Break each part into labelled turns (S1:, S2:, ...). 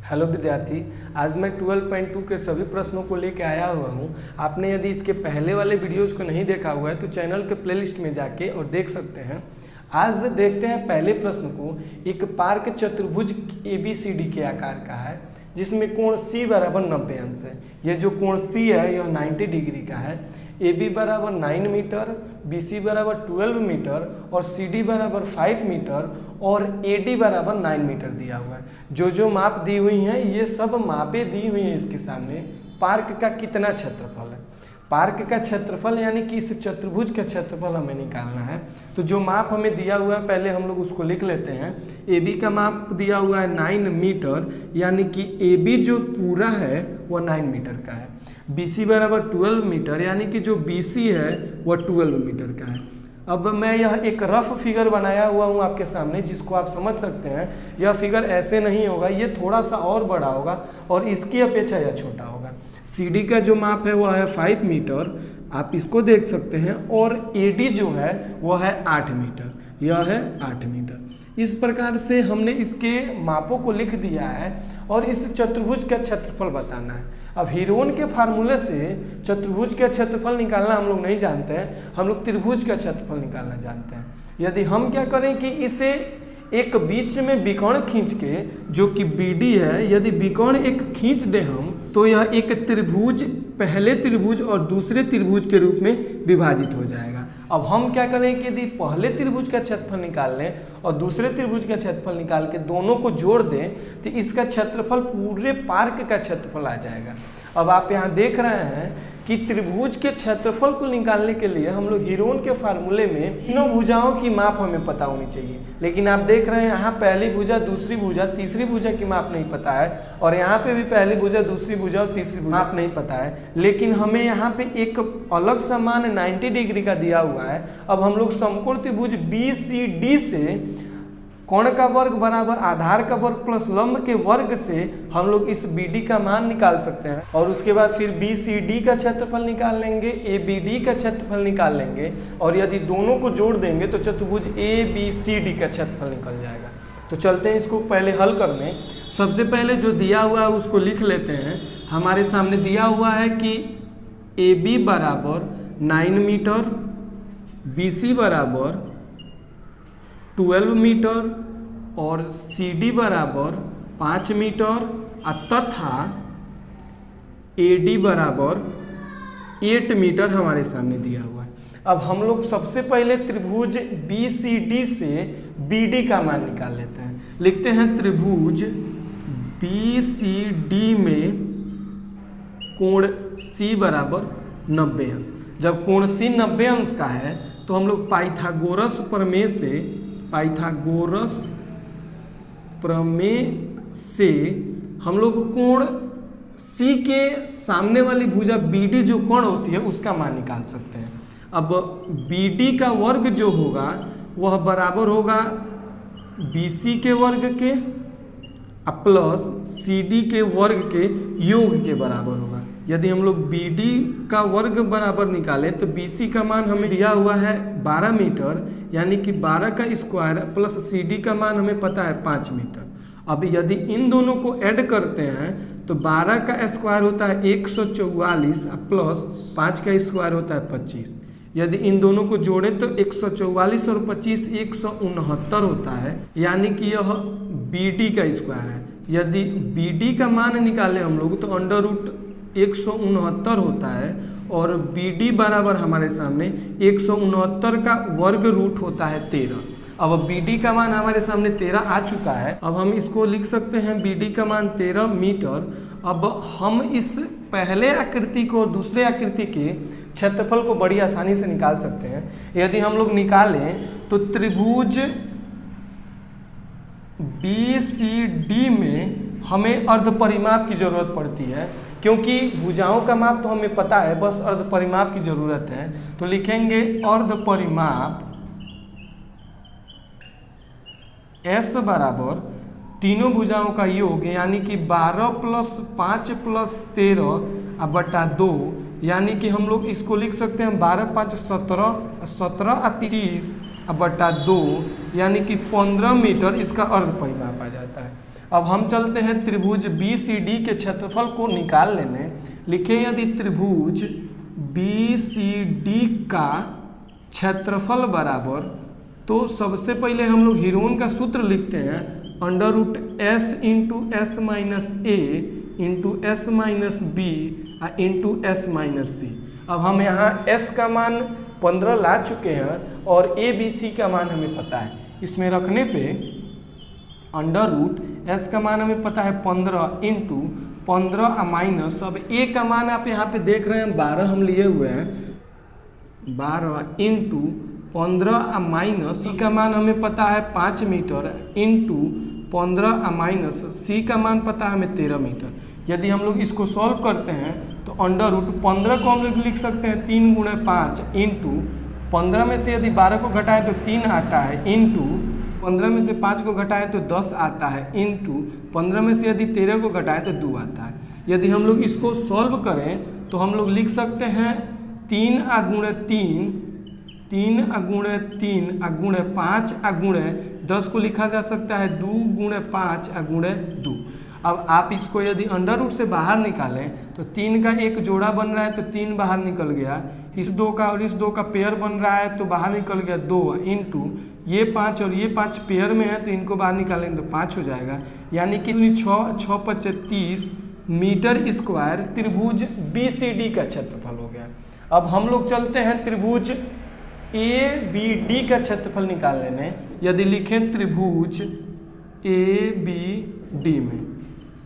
S1: Hello विद्यार्थी, आज मैं 12.2 के सभी प्रश्नों को लेकर आया हुआ हूं। आपने यदि इसके पहले वाले वीडियोज़ को नहीं देखा हुआ है तो चैनल के प्लेलिस्ट में जाके और देख सकते हैं। आज देखते हैं पहले प्रश्न को। एक पार्क चतुर्भुज ABCD के आकार का है जिसमें कोण C बराबर 90 अंश है। ये जो कोण C है यह 90 डिग्री का है। AB बराबर 9 मीटर, BC बराबर 12 मीटर और CD बराबर 5 मीटर और AD बराबर 9 मीटर दिया हुआ है। जो माप दी हुई हैं ये सब मापें दी हुई हैं इसके सामने। पार्क का कितना क्षेत्रफल है? पार्क का क्षेत्रफल यानी कि इस चतुर्भुज का क्षेत्रफल हमें निकालना है। तो जो माप हमें दिया हुआ है पहले हम लोग उसको लिख लेते हैं। AB का माप दिया हुआ है 9 मीटर, यानी कि AB जो पूरा है वह 9 मीटर का है। BC बराबर 12 मीटर, यानी कि जो BC है वह 12 मीटर का है। अब मैं यह एक रफ फिगर बनाया हुआ हूँ आपके सामने जिसको आप समझ सकते हैं। यह फिगर ऐसे नहीं होगा, ये थोड़ा सा और बड़ा होगा और इसकी अपेक्षा यह छोटा होगा। CD का जो माप है वह है 5 मीटर, आप इसको देख सकते हैं, और AD जो है वह है 8 मीटर, यह है 8 मीटर। इस प्रकार से हमने इसके मापों को लिख दिया है और इस चतुर्भुज का क्षेत्रफल बताना है। अब हीरोन के फार्मूले से चतुर्भुज का क्षेत्रफल निकालना हम लोग नहीं जानते हैं, हम लोग त्रिभुज का क्षेत्रफल निकालना जानते हैं। यदि हम क्या करें कि इसे एक बीच में विकर्ण खींच के, जो कि BD है, यदि विकर्ण एक खींच दें हम तो यह एक त्रिभुज पहले त्रिभुज और दूसरे त्रिभुज के रूप में विभाजित हो जाएगा। अब हम क्या करें कि यदि पहले त्रिभुज का क्षेत्रफल निकाल लें और दूसरे त्रिभुज का क्षेत्रफल निकाल के दोनों को जोड़ दें तो इसका क्षेत्रफल पूरे पार्क का क्षेत्रफल आ जाएगा। अब आप यहाँ देख रहे हैं कि त्रिभुज के क्षेत्रफल को निकालने के लिए हम लोग हीरोन के फार्मूले में तीनों भुजाओं की माप हमें पता होनी चाहिए, लेकिन आप देख रहे हैं यहाँ पहली भुजा, दूसरी भुजा, तीसरी भुजा की माप नहीं पता है, और यहाँ पे भी पहली भुजा, दूसरी भुजा और तीसरी भुजा माप नहीं पता है। लेकिन हमें यहाँ पे एक अलग सा मान 90 डिग्री का दिया हुआ है। अब हम लोग समकोण त्रिभुज BCD से कोण का वर्ग बराबर आधार का वर्ग प्लस लंब के वर्ग से हम लोग इस BD का मान निकाल सकते हैं, और उसके बाद फिर BCD का क्षेत्रफल निकाल लेंगे, ABD का क्षेत्रफल निकाल लेंगे, और यदि दोनों को जोड़ देंगे तो चतुर्भुज ABCD का क्षेत्रफल निकल जाएगा। तो चलते हैं इसको पहले हल करने। सबसे पहले जो दिया हुआ है उसको लिख लेते हैं। हमारे सामने दिया हुआ है कि AB बराबर 9 मीटर, BC बराबर 12 मीटर और CD बराबर 5 मीटर तथा AD बराबर 8 मीटर हमारे सामने दिया हुआ है। अब हम लोग सबसे पहले त्रिभुज BCD से BD का मान निकाल लेते हैं। लिखते हैं त्रिभुज BCD में कोण C बराबर 90 अंश। जब कोण C 90 अंश का है तो हम लोग पाइथागोरस प्रमेय से हम लोग कोण C के सामने वाली भुजा BD जो कोण होती है उसका मान निकाल सकते हैं। अब BD का वर्ग जो होगा वह बराबर होगा BC के वर्ग के प्लस CD के वर्ग के योग के बराबर होगा। यदि हम लोग BD का वर्ग बराबर निकालें तो BC का मान हमें दिया हुआ है 12 मीटर, यानी कि 12 का स्क्वायर प्लस CD का मान हमें पता है 5 मीटर। अब यदि इन दोनों को ऐड करते हैं तो 12 का स्क्वायर होता है 144 प्लस 5 का स्क्वायर होता है 25। यदि इन दोनों को जोड़ें तो 144 और 25 169 होता है, यानी कि यह BD का स्क्वायर है। यदि BD का मान निकालें हम लोग तो अंडर रूट 169 होता है, और BD बराबर हमारे सामने 169 का वर्ग रूट होता है 13। अब BD का मान हमारे सामने 13 आ चुका है। अब हम इसको लिख सकते हैं BD का मान 13 मीटर। अब हम इस पहले आकृति को और दूसरे आकृति के क्षेत्रफल को बड़ी आसानी से निकाल सकते हैं। यदि हम लोग निकालें तो त्रिभुज BCD में हमें अर्ध परिमाप की जरूरत पड़ती है, क्योंकि भुजाओं का माप तो हमें पता है, बस अर्ध परिमाप की जरूरत है। तो लिखेंगे अर्ध परिमाप S बराबर तीनों भुजाओं का योग, यानी कि 12 प्लस 5 प्लस 13 बटा 2, यानी कि हम लोग इसको लिख सकते हैं 12 5 17, 17 30 बटा 2, यानी कि 15 मीटर इसका अर्ध परिमाप आ जाता है। अब हम चलते हैं त्रिभुज बी सी डी के क्षेत्रफल को निकाल लेने। लिखें यदि त्रिभुज बी सी डी का क्षेत्रफल बराबर, तो सबसे पहले हम लोग हीरोन का सूत्र लिखते हैं √s into S minus A into S minus B into S minus C. अब हम यहाँ s का मान 15 ला चुके हैं और ए बी सी का मान हमें पता है। इसमें रखने पे √s का मान हमें पता है 15 इंटू 15 माइनस, अब ए का मान आप यहाँ पे देख रहे हैं 12 हम लिए हुए हैं, 12 इंटू 15 माइनस सी का मान हमें पता है 5 मीटर इंटू 15 माइनस सी का मान पता है हमें 13 मीटर। यदि हम लोग इसको सॉल्व करते हैं तो √15 को हम लोग लिख सकते हैं 3 गुणे 5 इंटू 15 में से यदि 12 को घटाएं तो 3 आता है, इंटू 15 में से 5 को घटाएं तो 10 आता है, इंटू 15 में से यदि 13 को घटाएं तो 2 आता है। यदि हम लोग इसको सॉल्व करें तो हम लोग लिख सकते हैं 3 गुणे 3, 3 गुणे 3 गुणे 5 गुणे 10 को लिखा जा सकता है 2 गुणे 5 गुणे 2। अब आप इसको यदि √ से बाहर निकालें तो 3 का एक जोड़ा बन रहा है तो 3 बाहर निकल गया, इस 2 का और इस 2 का पेयर बन रहा है तो बाहर निकल गया 2, इंटू ये 5 और ये 5 पेयर में है तो इनको बाहर निकालेंगे तो 5 हो जाएगा, यानी कि 6 5 30 मीटर स्क्वायर त्रिभुज बी सी डी का क्षेत्रफल हो गया। अब हम लोग चलते हैं त्रिभुज ए बी डी का क्षेत्रफल निकाल लेने। यदि लिखें त्रिभुज ए बी डी में,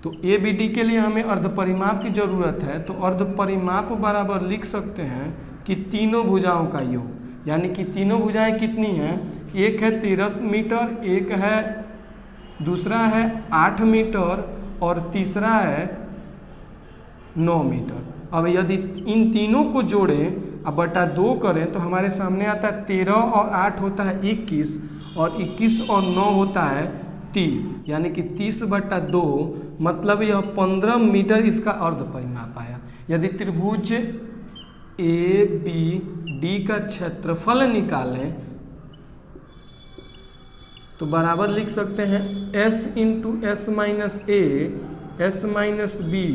S1: तो ए बी डी के लिए हमें अर्धपरिमाप की जरूरत है, तो अर्धपरिमाप बराबर लिख सकते हैं कि तीनों भुजाओं का योग, यानी कि तीनों भुजाएं कितनी हैं, एक है 13 मीटर, एक है दूसरा है 8 मीटर और तीसरा है 9 मीटर। अब यदि इन तीनों को जोड़ें अब बटा 2 करें तो हमारे सामने आता है 13 और 8 होता है 21 और 21 और 9 होता है 30, यानी कि 30/2 मतलब यह 15 मीटर इसका अर्धपरिमाप आया। यदि त्रिभुज ए बी डी का क्षेत्रफल निकालें तो बराबर लिख सकते हैं s into S minus A S minus B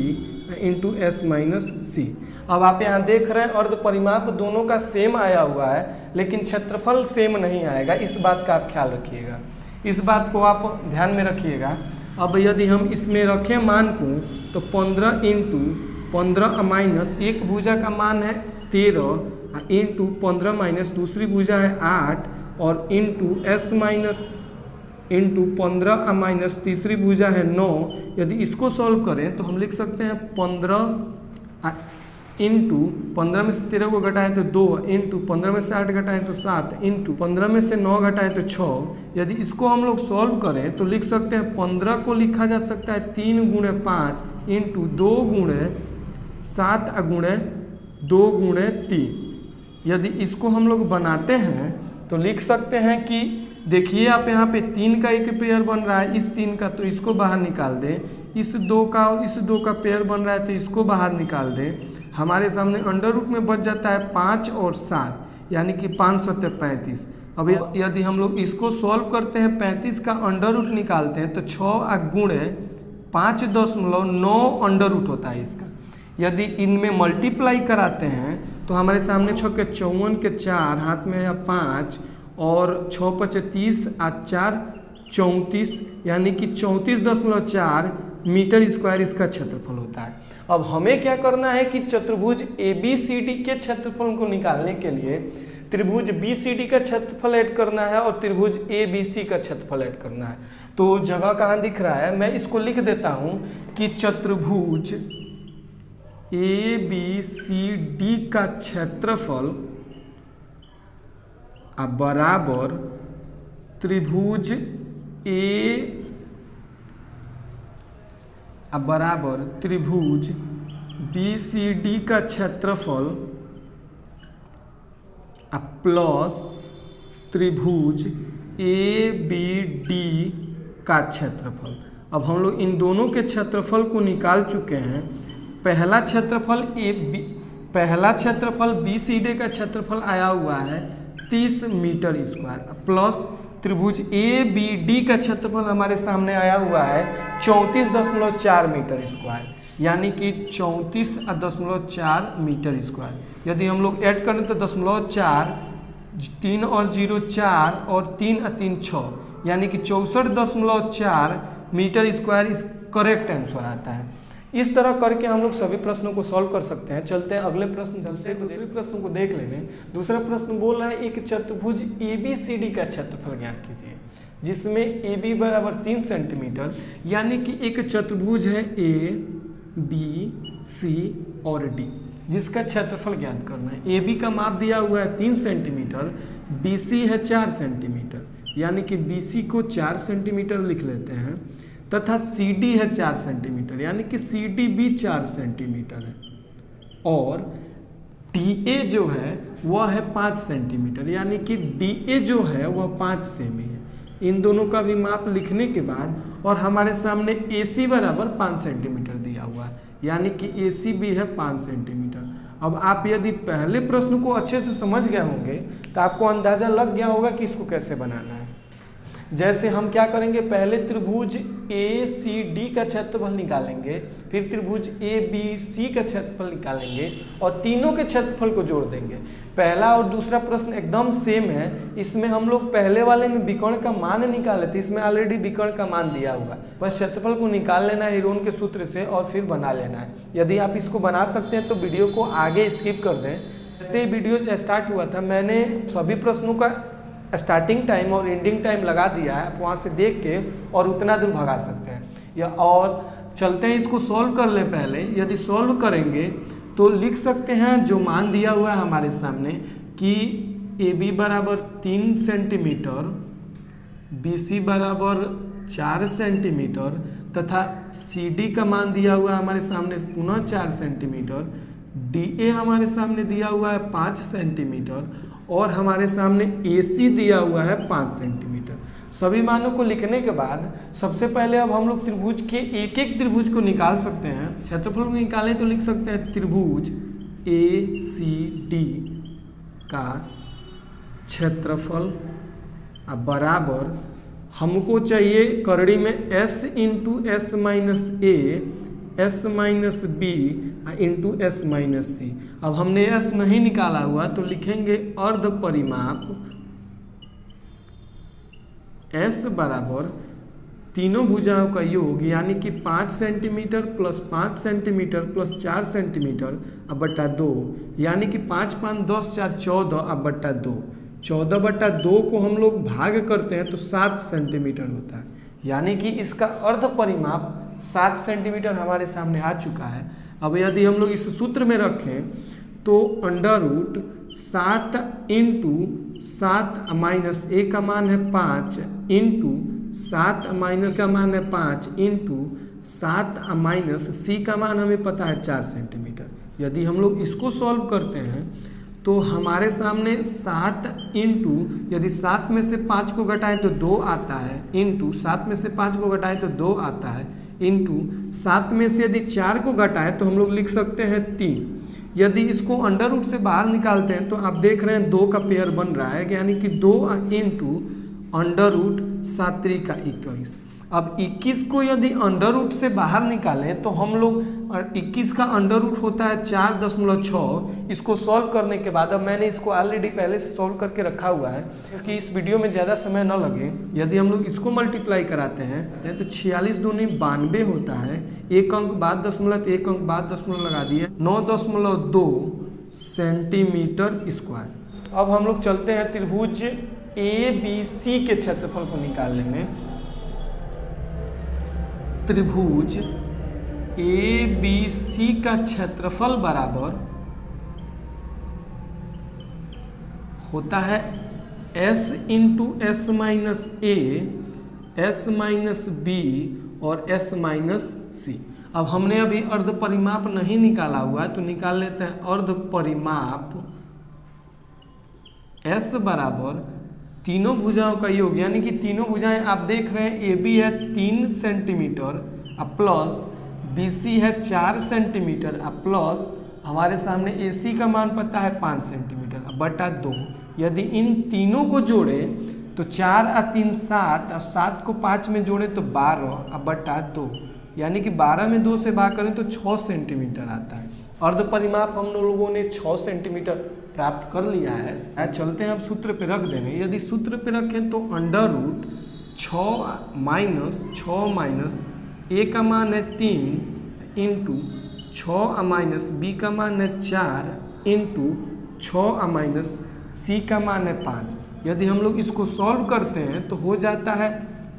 S1: into S minus C. अब आप यहाँ देख रहे हैं अर्धपरिमाप दोनों का सेम आया हुआ है, लेकिन क्षेत्रफल सेम नहीं आएगा, इस बात का आप ख्याल रखिएगा, इस बात को आप ध्यान में रखिएगा। अब यदि हम इसमें रखें मान को तो 15 इंटू 15 माइनस एक भुजा का मान है 13 इंटू 15 माइनस दूसरी भुजा है 8 और into S minus into 15 minus तीसरी भुजा है 9। यदि इसको सॉल्व करें तो हम लिख सकते हैं 15 इंटू 15 में से 13 को घटाएं तो 2 इंटू 15 में से 8 घटाएं तो 7 इंटू 15 में से 9 घटाएं तो 6। यदि इसको हम लोग सॉल्व करें तो लिख सकते हैं 15 को लिखा जा सकता है 3 गुणे 5 इंटू 2 गुणे 7 गुणे 2 गुणे 3। यदि इसको हम लोग बनाते हैं तो लिख सकते हैं कि देखिए आप यहाँ पे 3 का एक पेयर बन रहा है, इस 3 का तो इसको बाहर निकाल दें, इस 2 का और इस 2 का पेयर बन रहा है तो इसको बाहर निकाल दें। हमारे सामने √ में बच जाता है 5 और 7 यानी कि 5 7 35। अब यदि हम लोग इसको सॉल्व करते हैं 35 का √ निकालते हैं तो 6 गुणे 5.9 होता है इसका। यदि इनमें मल्टीप्लाई कराते हैं तो हमारे सामने 6 के 54 के 4 हाथ में या 5 और 6 5 30 4 34 यानी कि 34.4 मीटर स्क्वायर इसका क्षेत्रफल होता है। अब हमें क्या करना है कि चतुर्भुज ए बी सी डी के क्षेत्रफल को निकालने के लिए त्रिभुज बी सी डी का क्षेत्रफल ऐड करना है और त्रिभुज ए बी सी का क्षेत्रफल ऐड करना है। तो जगह कहाँ दिख रहा है, मैं इसको लिख देता हूँ कि चतुर्भुज ए बी सी डी का क्षेत्रफल बराबर त्रिभुज ए बराबर त्रिभुज बी सी डी का क्षेत्रफल प्लस त्रिभुज ए बी डी का क्षेत्रफल। अब हम लोग इन दोनों के क्षेत्रफल को निकाल चुके हैं। पहला क्षेत्रफल बी सी डी का क्षेत्रफल आया हुआ है 30 मीटर स्क्वायर प्लस त्रिभुज ए बी डी का क्षेत्रफल हमारे सामने आया हुआ है 34.4 मीटर स्क्वायर, यानी कि 34.4 मीटर स्क्वायर। यदि हम लोग ऐड करें तो 0.4, 3 और 0 4 और 3 और 3 6, यानी कि 64.4 मीटर स्क्वायर इस करेक्ट आंसर आता है। इस तरह करके हम लोग सभी प्रश्नों को सॉल्व कर सकते हैं। चलते हैं अगले प्रश्न, दूसरे प्रश्न को देख लेंगे। दूसरा प्रश्न बोल रहा है एक चतुर्भुज ABCD का क्षेत्रफल ज्ञात कीजिए, जिसमें AB बराबर 3 सेंटीमीटर, यानी कि एक चतुर्भुज है ABC और D, जिसका क्षेत्रफल ज्ञात करना है। AB का माप दिया हुआ है 3 सेंटीमीटर, BC है 4 सेंटीमीटर, यानी कि BC को 4 सेंटीमीटर लिख लेते हैं, तथा CD है 4 सेंटीमीटर, यानी कि CD भी 4 सेंटीमीटर है, और DA जो है वह है 5 सेंटीमीटर, यानी कि DA जो है वह 5 सेमी है। इन दोनों का भी माप लिखने के बाद और हमारे सामने AC बराबर 5 सेंटीमीटर दिया हुआ है, यानी कि AC भी है 5 सेंटीमीटर। अब आप यदि पहले प्रश्न को अच्छे से समझ गए होंगे तो आपको अंदाजा लग गया होगा कि इसको कैसे बनाना है। जैसे हम क्या करेंगे, पहले त्रिभुज ACD का क्षेत्रफल निकालेंगे, फिर त्रिभुज ABC का क्षेत्रफल निकालेंगे और तीनों के क्षेत्रफल को जोड़ देंगे। पहला और दूसरा प्रश्न एकदम सेम है। इसमें हम लोग पहले वाले में विकर्ण का मान निकाले थे, इसमें ऑलरेडी विकर्ण का मान दिया हुआ है, बस क्षेत्रफल को निकाल लेना है हेरोन के सूत्र से और फिर बना लेना है। यदि आप इसको बना सकते हैं तो वीडियो को आगे स्किप कर दें। जैसे वीडियो स्टार्ट हुआ था मैंने सभी प्रश्नों का स्टार्टिंग टाइम और एंडिंग टाइम लगा दिया है, आप वहाँ से देख के और उतना दूर भगा सकते हैं। या और चलते हैं इसको सॉल्व कर ले। पहले यदि सॉल्व करेंगे तो लिख सकते हैं जो मान दिया हुआ है हमारे सामने कि AB बराबर 3 सेंटीमीटर, BC बराबर 4 सेंटीमीटर तथा CD का मान दिया हुआ है हमारे सामने पुनः 4 सेंटीमीटर, DA हमारे सामने दिया हुआ है 5 सेंटीमीटर और हमारे सामने AC दिया हुआ है 5 सेंटीमीटर। सभी मानों को लिखने के बाद सबसे पहले अब हम लोग त्रिभुज के एक एक त्रिभुज को निकाल सकते हैं। क्षेत्रफल को निकालें तो लिख सकते हैं त्रिभुज ACD का क्षेत्रफल बराबर हमको चाहिए करड़ी में S into S minus A, S minus B into S minus C। अब हमने S नहीं निकाला हुआ तो लिखेंगे अर्ध परिमाप S बराबर तीनों भुजाओं का योग, यानी कि 5 centimetre plus 5 centimetre plus 4 centimetre अब बट्टा 2, यानी कि 5 5 10 4 14 अब बट्टा 2। 14/2 को हम लोग भाग करते हैं तो 7 सेंटीमीटर होता है, यानी कि इसका अर्ध परिमाप 7 सेंटीमीटर हमारे सामने आ चुका है। अब यदि हम लोग इस सूत्र में रखें तो √7 इंटू 7 माइनस A का मान है 5 इंटू 7 माइनस का मान है 5 इंटू 7 माइनस C का मान हमें पता है 4 सेंटीमीटर। यदि हम लोग इसको सॉल्व करते हैं तो हमारे सामने 7 इंटू, यदि 7 में से 5 को घटाएं तो 2 आता है, इंटू 7 में से 5 को घटाएं तो 2 आता है, इंटू 7 में से यदि 4 को घटाएं तो हम लोग लिख सकते हैं 3। यदि इसको अंडर रूट से बाहर निकालते हैं तो आप देख रहे हैं 2 का पेयर बन रहा है, यानी कि 2 इंटू अंडर रूट 7 3 का 21। अब 21 को यदि अंडर रूट से बाहर निकालें तो हम लोग 21 का अंडर रूट होता है 4.6। इसको सॉल्व करने के बाद अब मैंने इसको ऑलरेडी पहले से सॉल्व करके रखा हुआ है क्योंकि इस वीडियो में ज़्यादा समय न लगे। यदि हम लोग इसको मल्टीप्लाई कराते हैं तो 46 दूनी 92 होता है, एक अंक बाद दशमलव, एक अंक बाद दशमलव लगा दिए, 9.2 सेंटीमीटर स्क्वायर। अब हम लोग चलते हैं त्रिभुज ABC के क्षेत्रफल को निकालने में। त्रिभुज ABC का क्षेत्रफल बराबर होता है S into S minus A, S minus B और S माइनस C। अब हमने अभी अर्ध परिमाप नहीं निकाला हुआ है तो निकाल लेते हैं अर्ध परिमाप S बराबर तीनों भुजाओं का योग, यानी कि तीनों भुजाएं आप देख रहे हैं AB है 3 सेंटीमीटर प्लस BC है 4 सेंटीमीटर प्लस हमारे सामने AC का मान पता है 5 सेंटीमीटर बटा 2। यदि इन तीनों को जोड़े तो 4 और 3 7 और 7 को 5 में जोड़े तो 12 और बटा 2, यानी कि 12 में 2 से भाग करें तो 6 सेंटीमीटर आता है। अर्ध परिमाप हम लोगों ने 6 सेंटीमीटर प्राप्त कर लिया है। चलते हैं अब सूत्र पे रख देंगे। यदि सूत्र पे रखें तो अंडर रूट 6 माइनस ए का मान है 3 इंटू 6 माइनस बी का मान है 4 इंटू 6 माइनस सी का मान है 5। यदि हम लोग इसको सॉल्व करते हैं तो हो जाता है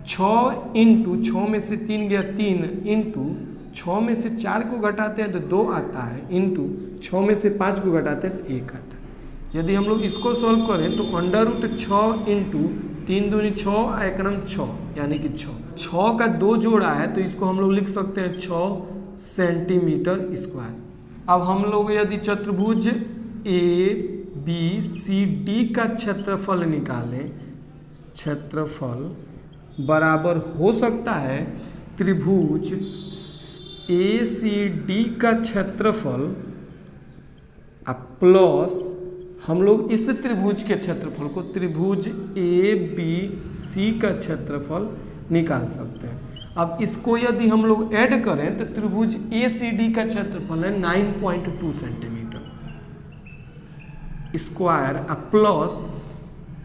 S1: 6 इंटू 6 में से 3 गया 3 इंटू 6 में से 4 को घटाते हैं तो 2 आता है इंटू 6 में से 5 को घटाते हैं तो 1 आता है। यदि हम लोग इसको सॉल्व करें तो अंडर रूट 6 इंटू 3 दूनी 6 एक नम 6 यानी कि 6 का 2 जोड़ा है तो इसको हम लोग लिख सकते हैं 6 सेंटीमीटर स्क्वायर। अब हम लोग यदि चतुर्भुज ABCD का क्षेत्रफल निकालें, क्षेत्रफल बराबर हो सकता है त्रिभुज ACD का क्षेत्रफल प्लस हम लोग इस त्रिभुज के क्षेत्रफल को त्रिभुज ABC का क्षेत्रफल निकाल सकते हैं। अब इसको यदि हम लोग ऐड करें तो त्रिभुज ACD का क्षेत्रफल है 9.2 सेंटीमीटर स्क्वायर प्लस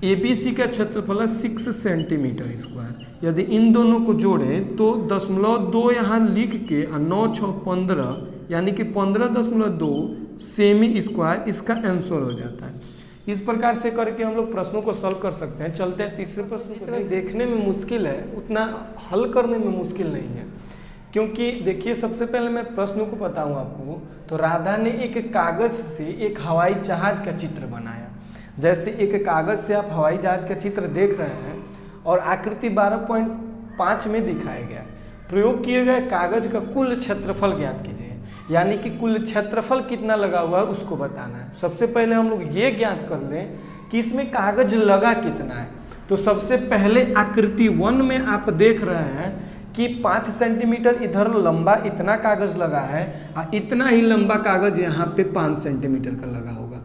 S1: ABC का क्षेत्रफल है 6 सेंटीमीटर स्क्वायर। यदि इन दोनों को जोड़ें तो 0.2 यहाँ लिख के 9 6 15 यानी कि 15.2 सेमी स्क्वायर इसका आंसर हो जाता है। इस प्रकार से करके हम लोग प्रश्नों को सॉल्व कर सकते हैं। चलते हैं तीसरे प्रश्न। जितना देखने में मुश्किल है उतना हल करने में मुश्किल नहीं है, क्योंकि देखिए सबसे पहले मैं प्रश्नों को बताऊं आपको। तो राधा ने एक कागज से एक हवाई जहाज का चित्र बनाया। जैसे एक कागज से आप हवाई जहाज का चित्र देख रहे हैं और आकृति 12.5 में दिखाया गया। प्रयोग किए गए कागज का कुल क्षेत्रफल ज्ञात कीजिए, यानी कि कुल क्षेत्रफल कितना लगा हुआ है उसको बताना है। सबसे पहले हम लोग ये ज्ञात कर लें कि इसमें कागज लगा कितना है। तो सबसे पहले आकृति 1 में आप देख रहे हैं कि 5 सेंटीमीटर इधर लंबा इतना कागज लगा है और इतना ही लंबा कागज यहाँ पे 5 सेंटीमीटर का लगा होगा।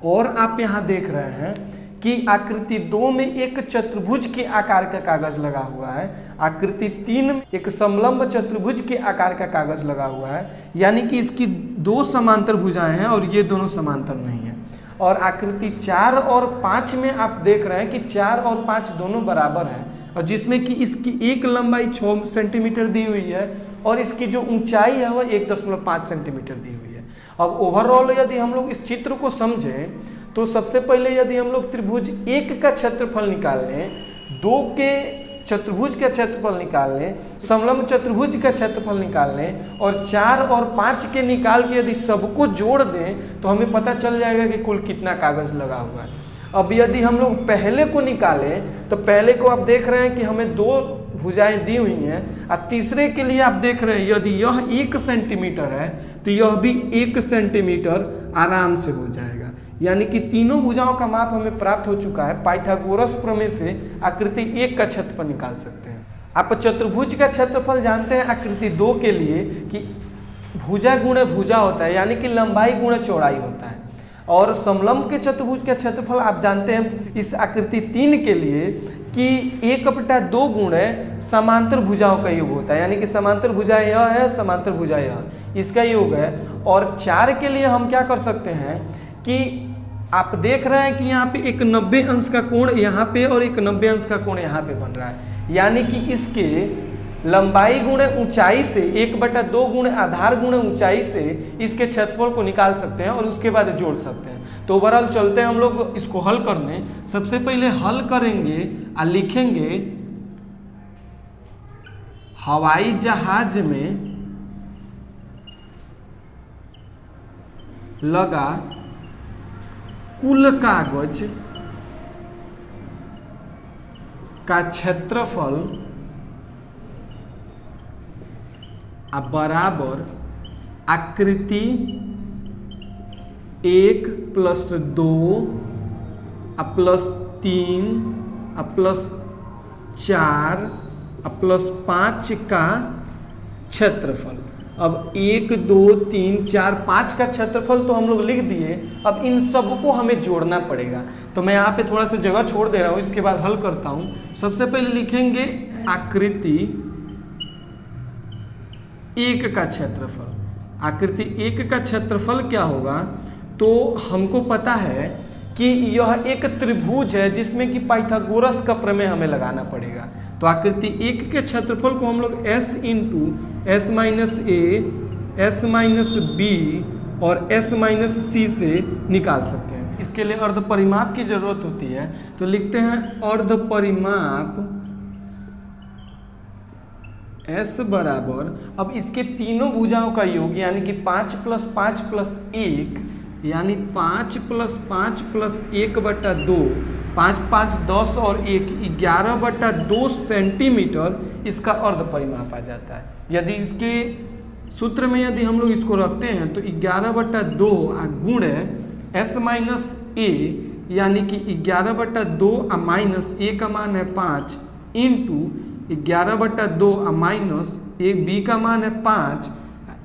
S1: और आप यहाँ देख रहे हैं कि आकृति 2 में एक चतुर्भुज के आकार का कागज लगा हुआ है, आकृति 3 में एक समलंब चतुर्भुज के आकार का कागज लगा हुआ है, यानी कि इसकी 2 समांतर भुजाएं हैं और ये दोनों समांतर नहीं है। और आकृति 4 और 5 में आप देख रहे हैं कि 4 और 5 दोनों बराबर हैं, और जिसमें कि इसकी एक लंबाई 6 सेंटीमीटर दी हुई है और इसकी जो ऊंचाई है वह 1.5 सेंटीमीटर दी हुई है। अब ओवरऑल यदि हम लोग इस चित्र को समझें तो सबसे पहले यदि हम लोग त्रिभुज 1 का क्षेत्रफल निकाल लें, 2 के चतुर्भुज का क्षेत्रफल निकाल लें, समलंब चतुर्भुज का क्षेत्रफल निकाल लें और 4 और 5 के निकाल के यदि सबको जोड़ दें तो हमें पता चल जाएगा कि कुल कितना कागज लगा हुआ है। अब यदि हम लोग पहले को निकालें तो पहले को आप देख रहे हैं कि हमें 2 भुजाएं दी हुई हैं और तीसरे के लिए आप देख रहे हैं यदि यह 1 सेंटीमीटर है तो यह भी 1 सेंटीमीटर आराम से हो जाएगा, यानी कि तीनों भुजाओं का माप हमें प्राप्त हो चुका है। पाइथागोरस प्रमेय से आकृति 1 का क्षेत्रफल निकाल सकते हैं। आप चतुर्भुज का क्षेत्रफल जानते हैं आकृति 2 के लिए कि भुजा गुणे भुजा होता है, यानी कि लंबाई गुणे चौड़ाई होता है। और समलंब के चतुर्भुज का क्षेत्रफल आप जानते हैं इस आकृति 3 के लिए कि 1/2 गुणे समांतर भुजाओं का योग होता है, यानी कि समांतर भुजा यह है, समांतर भुजा यह, इसका योग है। और 4 के लिए हम क्या कर सकते हैं कि आप देख रहे हैं कि यहाँ पे एक 90 अंश का कोण यहाँ पे और एक 90 अंश का कोण यहाँ पे बन रहा है, यानी कि इसके लंबाई गुणे ऊंचाई से 1/2 गुणे आधार गुणे ऊंचाई से इसके क्षेत्रफल को निकाल सकते हैं और उसके बाद जोड़ सकते हैं। तो ओवरऑल चलते हैं हम लोग इसको हल करने। सबसे पहले हल करेंगे और लिखेंगे हवाई जहाज में लगा कुल कागज का क्षेत्रफल बराबर आकृति 1 + 2 + 3 + 4 + 5 का क्षेत्रफल। अब 1 2 3 4 5 का क्षेत्रफल तो हम लोग लिख दिए। अब इन सबको हमें जोड़ना पड़ेगा, तो मैं यहाँ पे थोड़ा सा जगह छोड़ दे रहा हूँ, इसके बाद हल करता हूँ। सबसे पहले लिखेंगे आकृति 1 का क्षेत्रफल। आकृति 1 का क्षेत्रफल क्या होगा, तो हमको पता है कि यह एक त्रिभुज है जिसमें कि पाइथागोरस का प्रमेय हमें लगाना पड़ेगा। तो आकृति 1 के क्षेत्रफल को हम लोग s इंटू s माइनस ए, s माइनस बी और s माइनस सी से निकाल सकते हैं। इसके लिए अर्ध परिमाप की जरूरत होती है, तो लिखते हैं अर्ध परिमाप s बराबर, अब इसके तीनों भुजाओं का योग यानी कि 5 + 5 + 1 यानी 5 + 5 + 1/2, 5 5 10 और 1 11/2 सेंटीमीटर इसका अर्ध परिमाप आ जाता है। यदि इसके सूत्र में यदि हम लोग इसको रखते हैं तो 11/2 गुण s माइनस ए यानी कि 11/2 माइनस ए का मान है 5 इंटू 11/2 माइनस ए बी का मान है 5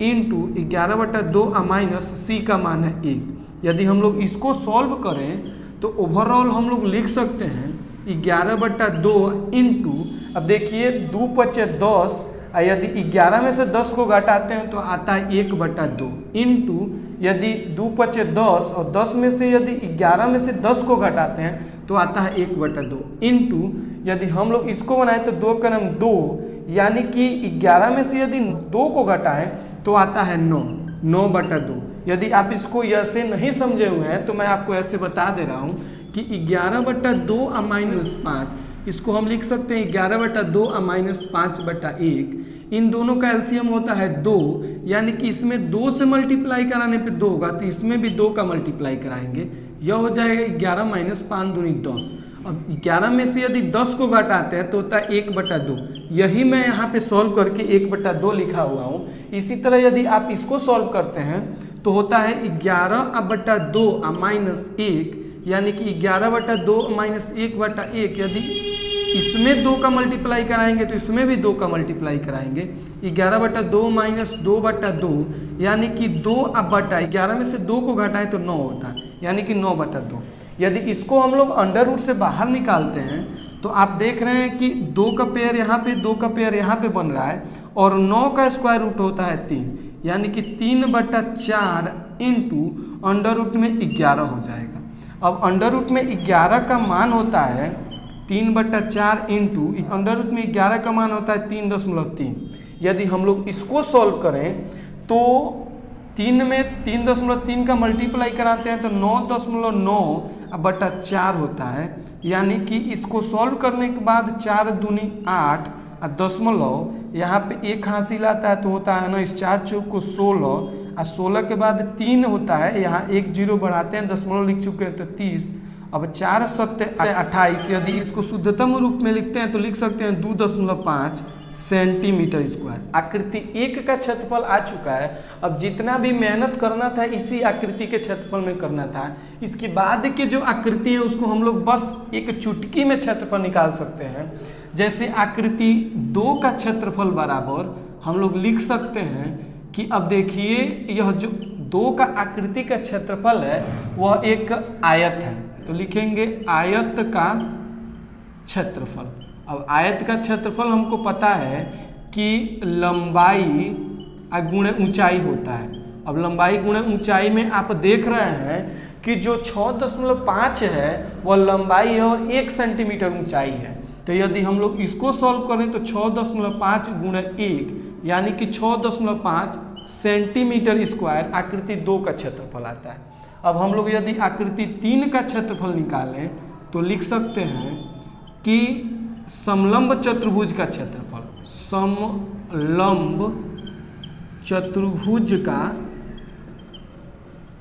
S1: इंटू 11/2 माइनस सी का मान है 1। यदि हम लोग इसको सॉल्व करें तो ओवरऑल हम लोग लिख सकते हैं 11/2 इंटू, अब देखिए 2 × 5 = 10, यदि 11 में से 10 को घटाते हैं तो आता है 1/2 इंटू, यदि 2 × 5 = 10 और 10 में से यदि 11 में से 10 को घटाते हैं तो आता है 1/2 इंटू, यदि हम लोग इसको बनाएं तो 2 × 2 यानी कि 11 में से यदि 2 को घटाएं तो आता है 9/2। यदि आप इसको ऐसे नहीं समझे हुए हैं तो मैं आपको ऐसे बता दे रहा हूँ कि 11/2 माइनस 5, इसको हम लिख सकते हैं 11/2 माइनस 5/1। इन दोनों का एलसीएम होता है 2, यानी कि इसमें 2 से मल्टीप्लाई कराने पे 2 होगा, तो इसमें भी 2 का मल्टीप्लाई कराएंगे, यह हो जाएगा 11 माइनस 5 दूनी 10। अब 11 में से यदि 10 को घटाते हैं तो होता है 1/2। यही मैं यहाँ पे सॉल्व करके 1/2 लिखा हुआ हूँ। इसी तरह यदि आप इसको सॉल्व करते हैं तो होता है 11/2 माइनस 1 यानी कि 11/2 माइनस 1/1। यदि इसमें 2 का मल्टीप्लाई कराएंगे तो इसमें भी 2 का मल्टीप्लाई कराएंगे, 11/2 माइनस 2/2 यानी कि 2/11 में से 2 को घटाएं तो 9 होता है, यानी कि 9/2। यदि इसको हम लोग अंडर रूट से बाहर निकालते हैं तो आप देख रहे हैं कि 2 का पेयर यहाँ पे, 2 का पेयर यहाँ पे बन रहा है और 9 का स्क्वायर रूट होता है 3, यानी कि 3/4 इंटू अंडर रूट में 11 हो जाएगा। अब अंडर रूट में 11 का मान होता है 3/4 इंटू अंडर रूट में 11 का मान होता है 3.3। यदि हम लोग इसको सॉल्व करें तो 3 में 3.3 का मल्टीप्लाई कराते हैं तो 9.9/4 होता है, यानी कि इसको सॉल्व करने के बाद 4 दूनी 8 और दशमलव यहाँ पे 1 हासिल आता है तो होता है ना, इस 4 चौक को 16 और 16 के बाद 3 होता है, यहाँ 1 0 बढ़ाते हैं, दशमलव लिख चुके हैं तो 30। अब 4 7 28, यदि इसको शुद्धतम रूप में लिखते हैं तो लिख सकते हैं 2.5 सेंटीमीटर स्क्वायर। आकृति 1 का क्षेत्रफल आ चुका है। अब जितना भी मेहनत करना था इसी आकृति के क्षेत्रफल में करना था। इसके बाद के जो आकृति है उसको हम लोग बस एक चुटकी में क्षेत्रफल निकाल सकते हैं। जैसे आकृति 2 का क्षेत्रफल बराबर हम लोग लिख सकते हैं कि अब देखिए यह जो 2 का आकृति का क्षेत्रफल है वह एक आयत है, तो लिखेंगे आयत का क्षेत्रफल। अब आयत का क्षेत्रफल हमको पता है कि लंबाई गुणे ऊंचाई होता है। अब लंबाई गुणे ऊंचाई में आप देख रहे हैं कि जो 6.5 है वह लंबाई है और 1 सेंटीमीटर ऊंचाई है। तो यदि हम लोग इसको सॉल्व करें तो 6.5 गुणे 1 यानी कि 6.5 सेंटीमीटर स्क्वायर आकृति 2 का क्षेत्रफल आता है। अब हम लोग यदि आकृति 3 का क्षेत्रफल निकालें तो लिख सकते हैं कि समलंब चतुर्भुज का क्षेत्रफल, समलंब चतुर्भुज का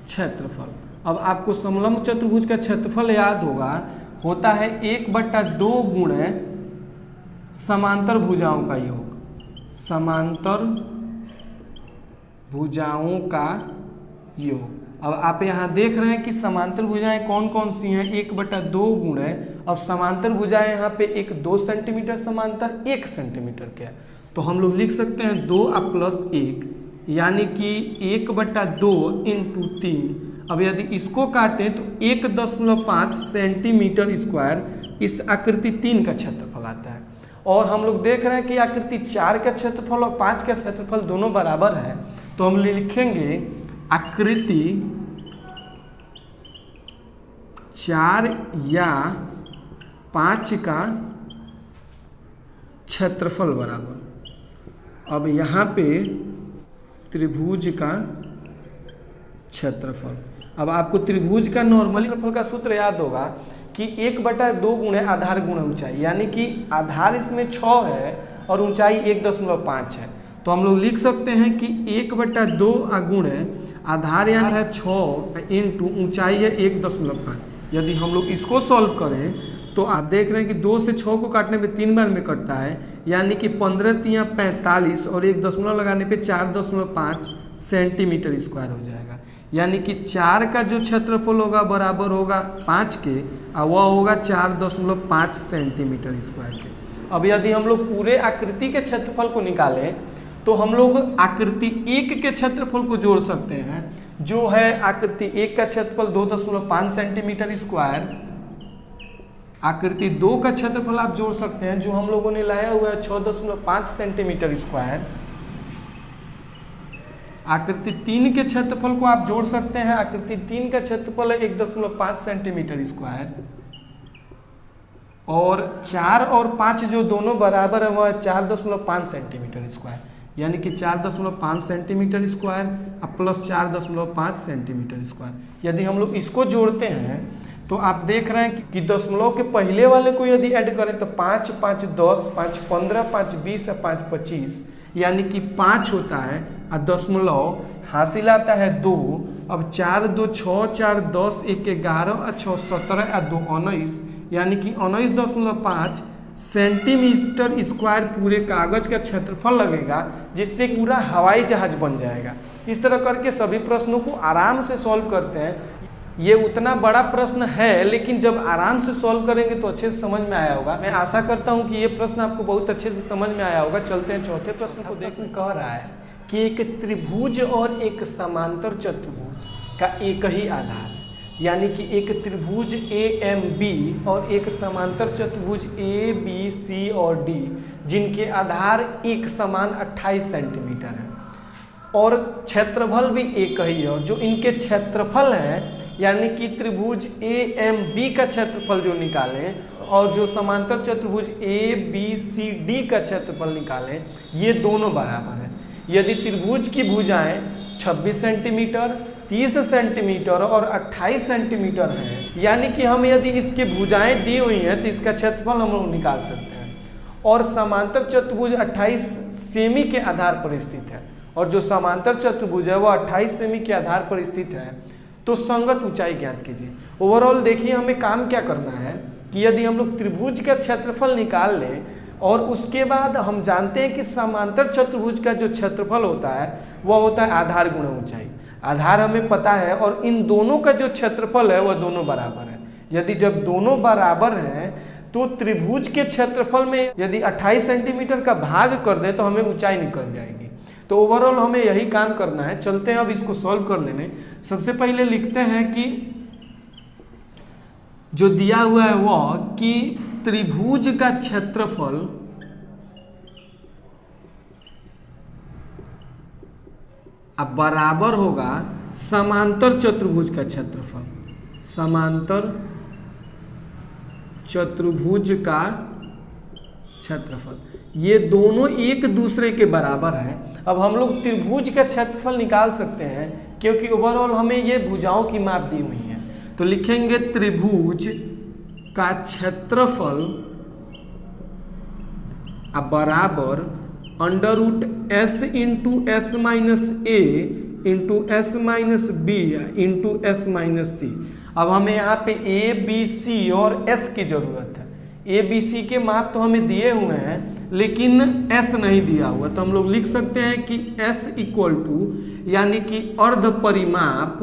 S1: क्षेत्रफल। अब आपको समलंब चतुर्भुज का क्षेत्रफल याद होगा, होता है 1/2 गुणे समांतर भुजाओं का योग, समांतर भुजाओं का योग। अब आप यहाँ देख रहे हैं कि समांतर भुजाएं कौन कौन सी हैं, 1/2 गुणे, अब समांतर भुजाएं यहाँ पे एक 2 सेंटीमीटर समांतर 1 सेंटीमीटर के है, तो हम लोग लिख सकते हैं 2 + 1 यानी कि 1/2 इंटू 3। अब यदि इसको काटें तो 1.5 सेंटीमीटर स्क्वायर इस आकृति 3 का क्षेत्रफल आता है। और हम लोग देख रहे हैं कि आकृति 4 का क्षेत्रफल और 5 का क्षेत्रफल दोनों बराबर है, तो हम लिखेंगे आकृति 4 या 5 का क्षेत्रफल बराबर। अब यहाँ पे त्रिभुज का क्षेत्रफल। अब आपको त्रिभुज का नॉर्मली क्षेत्रफल का सूत्र याद होगा कि 1/2 गुणे आधार गुणे ऊंचाई, यानी कि आधार इसमें 6 है और ऊंचाई 1.5 है। तो हम लोग लिख सकते हैं कि 1/2 गुणे आधार यहाँ है 6 इंटू ऊंचाई है 1.5। यदि हम लोग इसको सॉल्व करें तो आप देख रहे हैं कि 2 से 6 को काटने पे 3 बार में कटता है, यानी कि 15×3 = 45 और 1 दशमलव लगाने पे 4.5 सेंटीमीटर स्क्वायर हो जाएगा। यानी कि 4 का जो क्षेत्रफल होगा बराबर होगा 5 के और वह होगा 4.5 सेंटीमीटर स्क्वायर के। अब यदि हम लोग पूरे आकृति के क्षेत्रफल को निकालें तो हम लोग आकृति 1 के क्षेत्रफल को जोड़ सकते हैं, जो है आकृति 1 का क्षेत्रफल 2.5 सेंटीमीटर स्क्वायर। आकृति 2 का क्षेत्रफल आप जोड़ सकते हैं, जो हम लोगों ने लाया हुआ है 6.5 सेंटीमीटर स्क्वायर। आकृति 3 के क्षेत्रफल को आप जोड़ सकते हैं, आकृति 3 का क्षेत्रफल है 1.5 सेंटीमीटर स्क्वायर। और 4 और 5 जो दोनों बराबर है वह 4.5 सेंटीमीटर स्क्वायर, यानी कि 4.5 centimetre square plus 4.5 centimetre square. यदि हम लोग इसको जोड़ते हैं तो आप देख रहे हैं कि दशमलव के पहले वाले को यदि ऐड करें तो 5, 5, 10, 5, 15, 5, 20 और 5, 25, यानी कि 5 होता है और दशमलव हासिल आता है 2। अब 4, 2, 6, 4, 10, 1, 11 और 6, 17 और 2, 19, यानी कि 19.5 सेंटीमीटर स्क्वायर पूरे कागज का क्षेत्रफल लगेगा, जिससे पूरा हवाई जहाज बन जाएगा। इस तरह करके सभी प्रश्नों को आराम से सॉल्व करते हैं। ये उतना बड़ा प्रश्न है, लेकिन जब आराम से सॉल्व करेंगे तो अच्छे से समझ में आया होगा। मैं आशा करता हूँ कि ये प्रश्न आपको बहुत अच्छे से समझ में आया होगा। चलते हैं चौथे प्रश्न को देखने। कह रहा है कि एक त्रिभुज और एक समांतर चतुर्भुज का एक ही आधार है, यानी कि एक त्रिभुज AMB और एक समांतर चतुर्भुज ABC और D, जिनके आधार एक समान 28 सेंटीमीटर है और क्षेत्रफल भी एक ही है। और जो इनके क्षेत्रफल हैं, यानी कि त्रिभुज AMB का क्षेत्रफल जो निकालें और जो समांतर चतुर्भुज ABCD का क्षेत्रफल निकालें, ये दोनों बराबर है। यदि त्रिभुज की भुजाएं 26 सेंटीमीटर, 30 सेंटीमीटर और 28 सेंटीमीटर हैं, यानी कि हम यदि इसकी भुजाएं दी हुई हैं तो इसका क्षेत्रफल हम लोग निकाल सकते हैं। और समांतर चतुर्भुज 28 सेमी के आधार पर स्थित है और जो समांतर चतुर्भुज है वह 28 सेमी के आधार पर स्थित है, तो संगत ऊंचाई ज्ञात कीजिए। ओवरऑल देखिए हमें काम क्या करना है कि यदि हम लोग त्रिभुज का क्षेत्रफल निकाल लें और उसके बाद हम जानते हैं कि समांतर चतुर्भुज का जो क्षेत्रफल होता है वह होता है आधार गुणा ऊंचाई। आधार हमें पता है और इन दोनों का जो क्षेत्रफल है वह दोनों बराबर है। यदि जब दोनों बराबर हैं तो त्रिभुज के क्षेत्रफल में यदि 28 सेंटीमीटर का भाग कर दें तो हमें ऊंचाई निकल जाएगी। तो ओवरऑल हमें यही काम करना है। चलते हैं अब इसको सॉल्व करने में। सबसे पहले लिखते हैं कि जो दिया हुआ है वह कि त्रिभुज का क्षेत्रफल अब बराबर होगा समांतर चतुर्भुज का क्षेत्रफल। समांतर चतुर्भुज का क्षेत्रफल, ये दोनों एक दूसरे के बराबर हैं। अब हम लोग त्रिभुज का क्षेत्रफल निकाल सकते हैं क्योंकि ओवरऑल हमें ये भुजाओं की माप दी हुई है। तो लिखेंगे त्रिभुज का क्षेत्रफल अब बराबर √S into S minus A into S minus B into S minus C। अब हमें यहाँ पे A, B, C और S की जरूरत है। A, B, C के माप तो हमें दिए हुए हैं लेकिन S नहीं दिया हुआ, तो हम लोग लिख सकते हैं कि S इक्वल टू, यानी कि अर्ध परिमाप,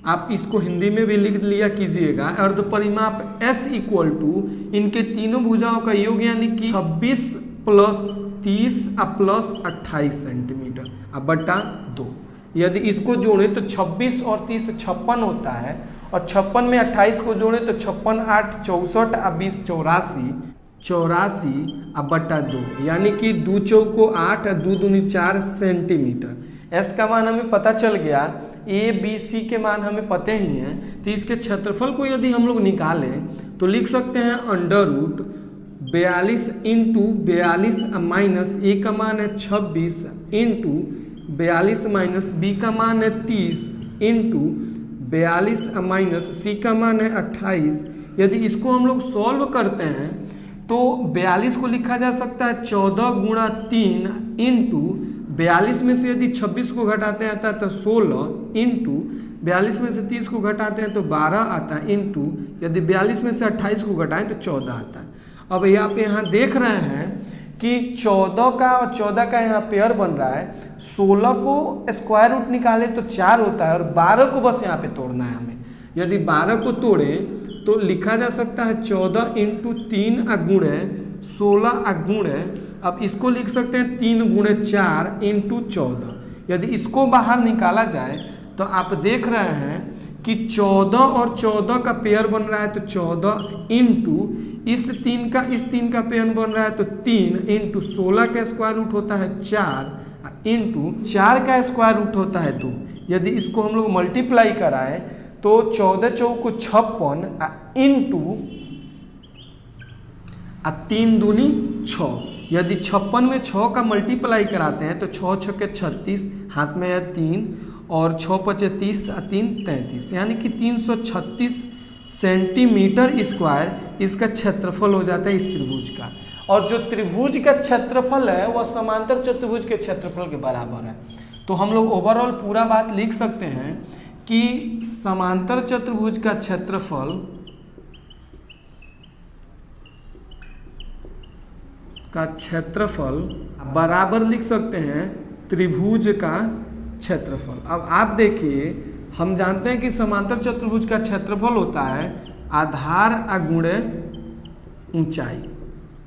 S1: आप इसको हिंदी में भी लिख लिया कीजिएगा, अर्ध परिमाप S इक्वल टू इनके तीनों भुजाओं का योग, यानी कि 26 + 30 प्लस 28 सेंटीमीटर अब बटा 2। यदि इसको जोड़े तो 26 और 30 56 होता है, और 56 में 28 को जोड़े तो 56 8 64 और 20 84 अब बटा 2, यानी कि 2 चौको 8 और 2 दूनी 4 सेंटीमीटर। एस का मान हमें पता चल गया, ए बी सी के मान हमें पते ही हैं, तो इसके क्षेत्रफल को यदि हम लोग निकालें तो लिख सकते हैं अंडर रूट 42 इंटू 42 माइनस ए का मान है 26 इंटू 42 माइनस बी का मान है 30 इंटू 42 माइनस सी का मान है 28। यदि इसको हम लोग सॉल्व करते हैं तो 42 को लिखा जा सकता है 14 गुणा 3 इंटू 42 में से यदि 26 को घटाते हैं आता है तो 16 इंटू 42 में से 30 को घटाते हैं तो 12 आता है इंटू यदि 42 में से 28 को घटाएं तो 14 आता है। अब आप यहाँ देख रहे हैं कि 14 का और 14 का यहाँ पेयर बन रहा है। 16 को स्क्वायर रूट निकाले तो 4 होता है और 12 को बस यहाँ पे तोड़ना है हमें। यदि 12 को तोड़े तो लिखा जा सकता है 14 इंटू 3 गुणे 16 गुणे, अब इसको लिख सकते हैं 3 गुणे 4 इंटू 14। यदि इसको बाहर निकाला जाए तो आप देख रहे हैं कि 14 और 14 का पेयर बन रहा है तो 14 इंटू इस 3 का पेयर बन रहा है तो 3 इंटू 16 का स्क्वायर रूट होता है 4 इंटू 4 का स्क्वायर रूट होता है 2। यदि इसको हम लोग मल्टीप्लाई कराएं तो 14 चौको 56 इंटू 3 दूनी 6। यदि 56 में 6 का मल्टीप्लाई कराते हैं तो 6 छक्के 36, हाथ में है 3 और 6 पचे 30 3 33, यानी कि 336 सेंटीमीटर स्क्वायर इसका क्षेत्रफल हो जाता है इस त्रिभुज का। और जो त्रिभुज का क्षेत्रफल है वह समांतर चतुर्भुज के क्षेत्रफल के बराबर है। तो हम लोग ओवरऑल पूरा बात लिख सकते हैं कि समांतर चतुर्भुज का क्षेत्रफल बराबर लिख सकते हैं त्रिभुज का क्षेत्रफल। अब आप देखिए, हम जानते हैं कि समांतर चतुर्भुज का क्षेत्रफल होता है आधार गुणे ऊंचाई।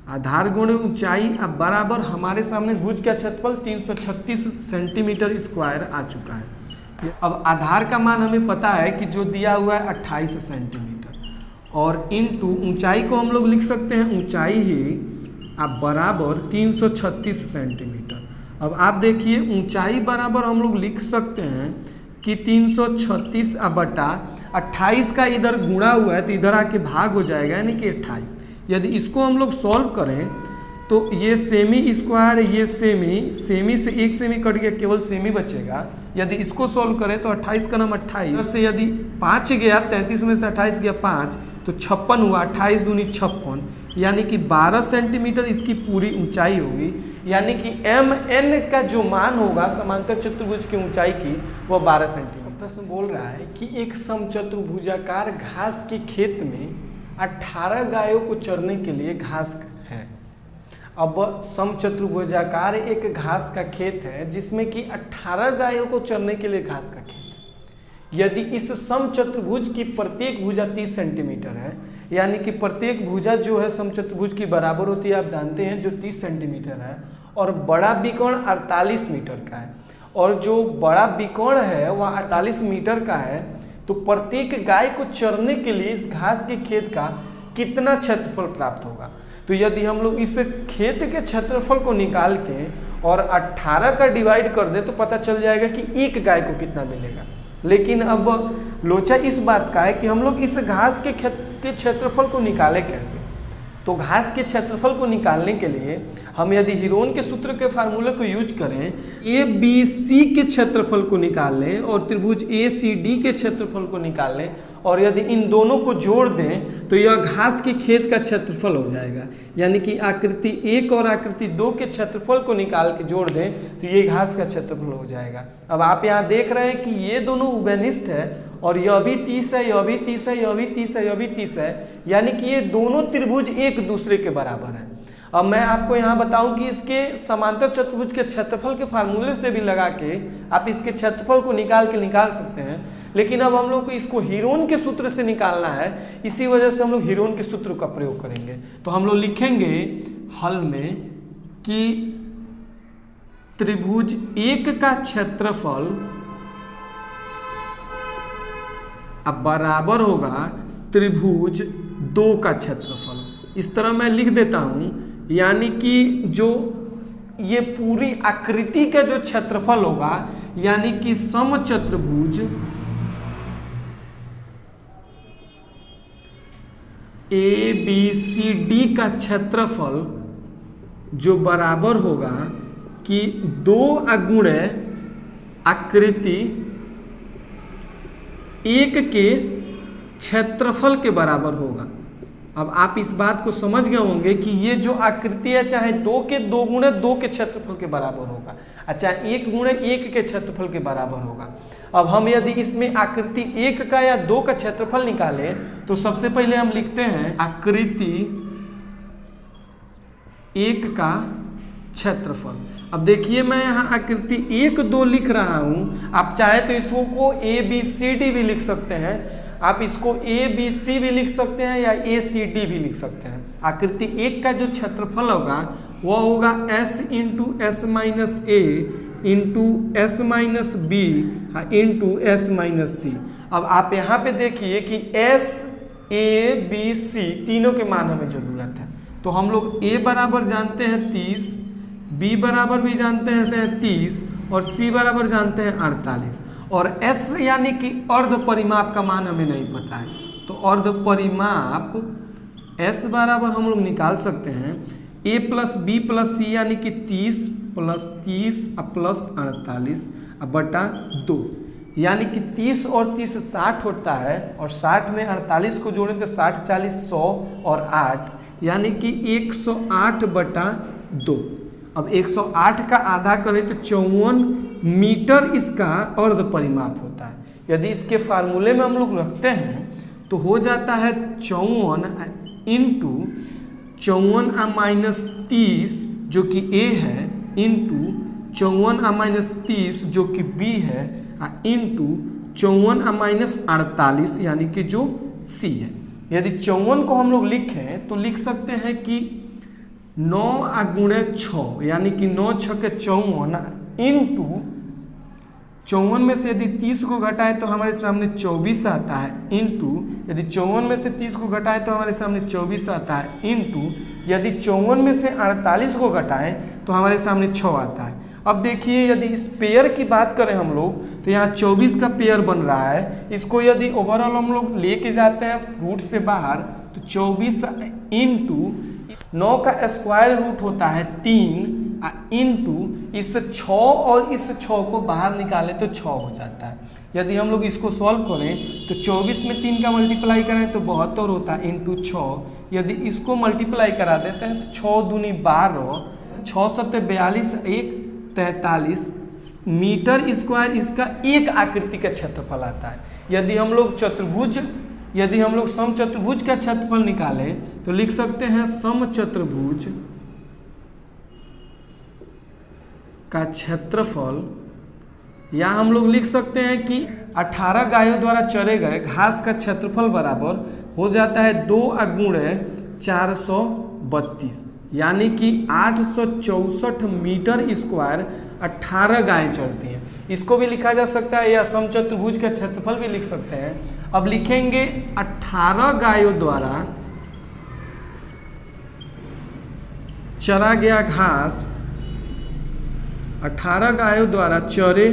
S1: आधार गुणे ऊंचाई अब बराबर हमारे सामने त्रिभुज का क्षेत्रफल 336 सेंटीमीटर स्क्वायर आ चुका है। अब आधार का मान हमें पता है कि जो दिया हुआ है 28 सेंटीमीटर, और इनटू ऊंचाई को हम लोग लिख सकते हैं ऊंचाई ही अब बराबर 336 सेंटीमीटर। अब आप देखिए ऊंचाई बराबर हम लोग लिख सकते हैं कि 336 बटा 28 का इधर गुणा हुआ है तो इधर आके भाग हो जाएगा, यानी कि 28। यदि इसको हम लोग सॉल्व करें तो ये सेमी स्क्वायर, ये सेमी से 1 सेमी कट गया, केवल सेमी बचेगा। यदि इसको सॉल्व करें तो 28 का नाम 28 से यदि 5 गया, 33 में से 28 गया 5 तो 56 हुआ, 28 दूनी 56, यानी कि 12 सेंटीमीटर इसकी पूरी ऊंचाई होगी। यानी कि MN का जो मान होगा समांतर चतुर्भुज की ऊंचाई की वो 12 सेंटीमीटर। प्रश्न बोल रहा है कि एक समचतुर्भुजाकार घास के खेत में 18 गायों को चरने के लिए घास है। अब समचतुर्भुजाकार एक घास का खेत है जिसमें कि 18 गायों को चरने के लिए घास का खेत है। यदि इस समचतुर्भुज की प्रत्येक भुजा 30 सेंटीमीटर है, यानी कि प्रत्येक भुजा जो है समचतुर्भुज की बराबर होती है, आप जानते हैं, जो 30 सेंटीमीटर है, और बड़ा विकोण 48 मीटर का है, और जो बड़ा विकोण है वह 48 मीटर का है। तो प्रत्येक गाय को चरने के लिए इस घास के खेत का कितना क्षेत्रफल प्राप्त होगा। तो यदि हम लोग इस खेत के क्षेत्रफल को निकाल के और 18 का डिवाइड कर दे तो पता चल जाएगा कि एक गाय को कितना मिलेगा। लेकिन अब लोचा इस बात का है कि हम लोग इस घास के क्षेत्रफल को निकालें कैसे। तो घास के क्षेत्रफल को निकालने के लिए हम यदि हीरोन के सूत्र के फार्मूले को यूज करें, ABC के क्षेत्रफल को निकाल लें और त्रिभुज ACD के क्षेत्रफल को निकाल लें, और यदि इन दोनों को जोड़ दें तो यह घास के खेत का क्षेत्रफल हो जाएगा। यानी कि आकृति 1 और आकृति 2 के क्षेत्रफल को निकाल के जोड़ दें तो ये घास का क्षेत्रफल हो जाएगा। अब आप यहाँ देख रहे हैं कि ये दोनों उभयनिष्ठ है, और यह भी 30 है, यह भी 30 है, यह भी 30 है, यह भी 30 है, यानी कि ये दोनों त्रिभुज एक दूसरे के बराबर हैं। अब मैं आपको यहाँ बताऊं कि इसके समांतर चतुर्भुज के क्षेत्रफल के फार्मूले से भी लगा के आप इसके क्षेत्रफल को निकाल सकते हैं। लेकिन अब हम लोग को इसको हीरोन के सूत्र से निकालना है, इसी वजह से हम लोग हीरोन के सूत्र का प्रयोग करेंगे। तो हम लोग लिखेंगे हल में कि त्रिभुज 1 का क्षेत्रफल अब बराबर होगा त्रिभुज 2 का क्षेत्रफल। इस तरह मैं लिख देता हूं, यानी कि जो ये पूरी आकृति का जो क्षेत्रफल होगा, यानी कि समचतुर्भुज ABCD का क्षेत्रफल जो बराबर होगा कि 2 गुणे आकृति 1 के क्षेत्रफल के बराबर होगा। अब आप इस बात को समझ गए होंगे कि ये जो आकृति है चाहे 2 के 2 गुणे 2 के क्षेत्रफल के बराबर होगा, अच्छा 1 गुणे 1 के क्षेत्रफल के बराबर होगा। अब हम यदि इसमें आकृति 1 का या 2 का क्षेत्रफल निकालें तो सबसे पहले हम लिखते हैं आकृति 1 का क्षेत्रफल। अब देखिए मैं यहाँ आकृति 1, 2 लिख रहा हूँ, आप चाहे तो इसको ABCD भी लिख सकते हैं, आप इसको ABC भी लिख सकते हैं या ACD भी लिख सकते हैं। आकृति 1 का जो क्षेत्रफल होगा वह होगा S into S minus A into S minus B into S minus C। अब आप यहाँ पे देखिए कि S, A, B, C तीनों के मान हमें जरूरत है, तो हम लोग A बराबर जानते हैं 30, B बराबर भी जानते हैं 30 और C बराबर जानते हैं 48 और S यानी कि अर्ध परिमाप का मान हमें नहीं पता है, तो अर्ध परिमाप S बराबर हम लोग निकाल सकते हैं A plus B plus C यानी कि 30 प्लस 30 प्लस 48 बटा 2, यानी कि 30 और 30 60 होता है और 60 में 48 को जोड़ें तो 60 40 100 और 8 यानी कि 108 बटा 2। अब 108 का आधा करें तो 54 मीटर इसका अर्ध परिमाप होता है। यदि इसके फार्मूले में हम लोग रखते हैं तो हो जाता है 54 इंटू 54 माइनस 30 जो कि A है इंटू 54 माइनस 30 जो कि B है इंटू 54 माइनस 48 यानी कि जो C है। यदि 54 को हम लोग लिखें तो लिख सकते हैं कि 9 गुणे 6 यानी कि 9 6 के 54 इंटू 54 में से यदि 30 को घटाए तो हमारे सामने 24 आता है इंटू यदि 54 में से 30 को घटाए तो हमारे सामने 24 आता है इंटू यदि 54 में से 48 को घटाएं तो हमारे सामने 6 आता है। अब देखिए यदि इस पेयर की बात करें हम लोग तो यहाँ 24 का पेयर बन रहा है, इसको यदि ओवरऑल हम लोग लेके जाते हैं रूट से बाहर तो 24 इंटू 9 का स्क्वायर रूट होता है 3 इंटू इस 6 और इस 6 को बाहर निकालें तो 6 हो जाता है। यदि हम लोग इसको सॉल्व करें तो 24 में 3 का मल्टीप्लाई करें तो 72 होता है इंटू 6। यदि इसको मल्टीप्लाई करा देते हैं तो 6 दूनी 12, 6 सत्ते 42, 1 43 मीटर स्क्वायर इसका एक आकृति का क्षेत्रफल आता है। यदि हम लोग समचतुर्भुज का क्षेत्रफल निकालें तो लिख सकते हैं समचतुर्भुज का क्षेत्रफल, या हम लोग लिख सकते हैं कि 18 गायों द्वारा चरे गए घास का क्षेत्रफल बराबर हो जाता है 2 गुणे 432 यानी कि 864 मीटर स्क्वायर 18 गायें चरती हैं। इसको भी लिखा जा सकता है या समचतुर्भुज का क्षेत्रफल भी लिख सकते हैं। अब लिखेंगे 18 गायों द्वारा चरा गया घास, 18 गायों द्वारा चरे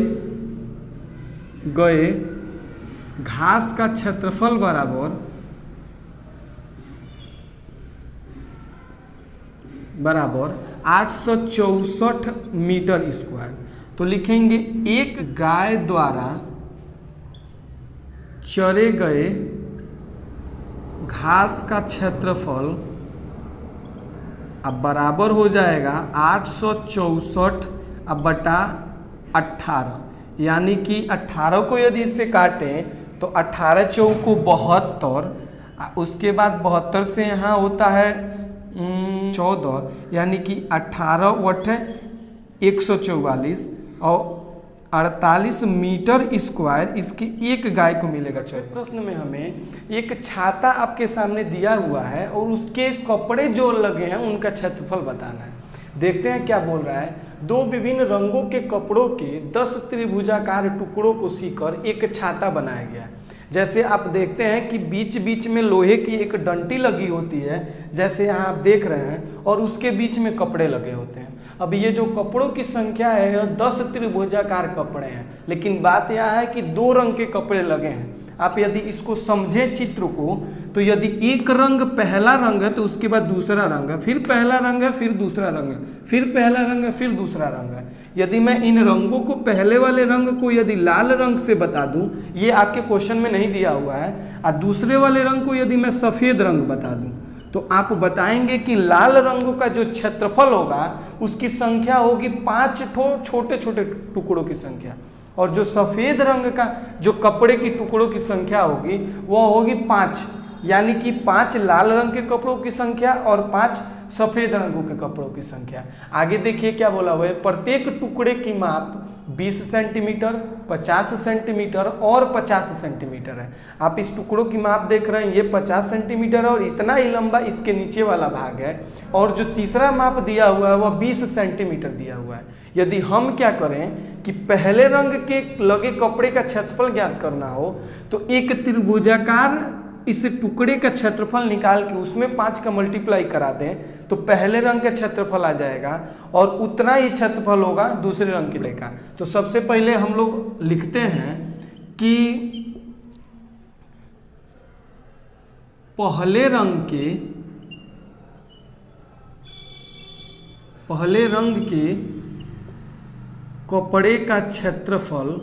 S1: गए घास का क्षेत्रफल बराबर 864 मीटर स्क्वायर। तो लिखेंगे एक गाय द्वारा चरे गए घास का क्षेत्रफल अब बराबर हो जाएगा 864 बटा 18 यानी कि 18 को यदि इससे काटें तो 18 चौको 72, उसके बाद 72 से यहाँ होता है 14 यानी कि 18 वट 144 और 48 मीटर स्क्वायर इसके एक गाय को मिलेगा। प्रश्न में हमें एक छाता आपके सामने दिया हुआ है और उसके कपड़े जो लगे हैं उनका क्षेत्रफल बताना है। देखते हैं क्या बोल रहा है। दो विभिन्न रंगों के कपड़ों के 10 त्रिभुजाकार टुकड़ों को सीकर एक छाता बनाया गया है। जैसे आप देखते हैं कि बीच बीच में लोहे की एक डंटी लगी होती है, जैसे यहाँ आप देख रहे हैं, और उसके बीच में कपड़े लगे होते हैं। अब ये जो कपड़ों की संख्या है यह 10 त्रिभुजाकार कपड़े हैं, लेकिन बात यह है कि 2 रंग के कपड़े लगे हैं। आप यदि इसको समझें चित्र को, तो यदि एक रंग पहला रंग है तो उसके बाद दूसरा रंग है, फिर पहला रंग है, फिर दूसरा रंग है, फिर पहला रंग है, फिर दूसरा रंग है। यदि मैं इन रंगों को पहले वाले रंग को यदि लाल रंग से बता दूं, ये आपके क्वेश्चन में नहीं दिया हुआ है, और दूसरे वाले रंग को यदि मैं सफ़ेद रंग बता दूं, तो आप बताएंगे कि लाल रंगों का जो क्षेत्रफल होगा उसकी संख्या होगी 5 छोटे छोटे टुकड़ों की संख्या, और जो सफ़ेद रंग का जो कपड़े की टुकड़ों की संख्या होगी वह होगी 5, यानी कि 5 लाल रंग के कपड़ों की संख्या और 5 सफ़ेद रंगों के कपड़ों की संख्या। आगे देखिए क्या बोला हुआ है, प्रत्येक टुकड़े की माप 20 सेंटीमीटर, 50 सेंटीमीटर और 50 सेंटीमीटर है। आप इस टुकड़ों की माप देख रहे हैं, ये 50 सेंटीमीटर और इतना ही लंबा इसके नीचे वाला भाग है, और जो तीसरा माप दिया हुआ है वह 20 सेंटीमीटर दिया हुआ है। यदि हम क्या करें कि पहले रंग के लगे कपड़े का क्षेत्रफल ज्ञात करना हो, तो एक त्रिभुजाकार इस टुकड़े का क्षेत्रफल निकाल के उसमें 5 का मल्टीप्लाई करा दें तो पहले रंग का क्षेत्रफल आ जाएगा, और उतना ही क्षेत्रफल होगा दूसरे रंग के का। तो सबसे पहले हम लोग लिखते हैं कि पहले रंग के कपड़े का क्षेत्रफल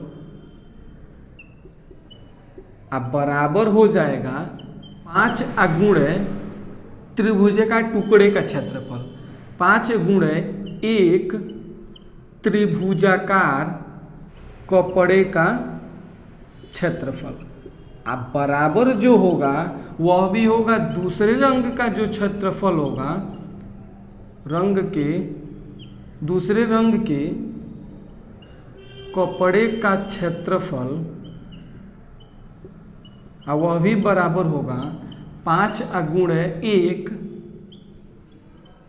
S1: अब बराबर हो जाएगा 5 गुणे त्रिभुजाकार टुकड़े का क्षेत्रफल, 5 गुणे एक त्रिभुजाकार कपड़े का क्षेत्रफल। अब बराबर जो होगा वह भी होगा दूसरे रंग का जो क्षेत्रफल होगा, दूसरे रंग के कपड़े का क्षेत्रफल, और वह भी बराबर होगा 5 गुणे एक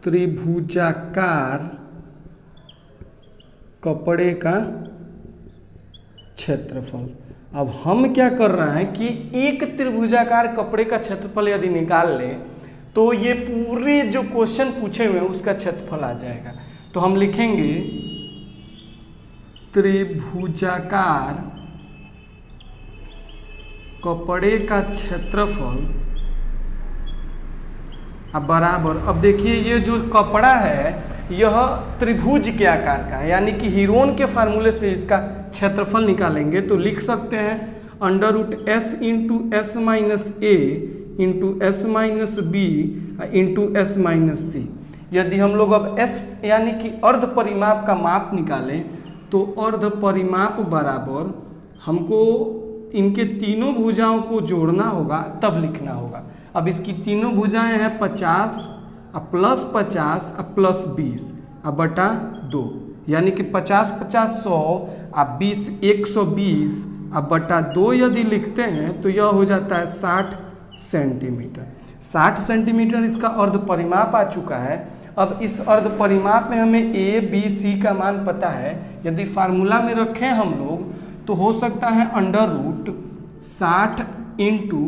S1: त्रिभुजाकार कपड़े का क्षेत्रफल। अब हम क्या कर रहे हैं कि एक त्रिभुजाकार कपड़े का क्षेत्रफल यदि निकाल लें तो ये पूरे जो क्वेश्चन पूछे हुए हैं उसका क्षेत्रफल आ जाएगा। तो हम लिखेंगे त्रिभुजाकार कपड़े का क्षेत्रफल अब बराबर, अब देखिए ये जो कपड़ा है यह त्रिभुज के आकार का है, यानी कि हीरोन के फार्मूले से इसका क्षेत्रफल निकालेंगे तो लिख सकते हैं √s into S minus A into S minus B into S minus C. यदि हम लोग अब s यानी कि अर्ध परिमाप का माप निकालें तो अर्ध परिमाप बराबर हमको इनके तीनों भुजाओं को जोड़ना होगा तब लिखना होगा। अब इसकी तीनों भुजाएं हैं 50 प्लस 50 प्लस 20 बटा 2, यानी कि 50 50 100 20 120 बटा 2 यदि लिखते हैं तो यह हो जाता है 60 सेंटीमीटर। 60 सेंटीमीटर इसका अर्ध परिमाप आ चुका है। अब इस अर्ध परिमाप में हमें a b c का मान पता है, यदि फार्मूला में रखें हम लोग तो हो सकता है √60 into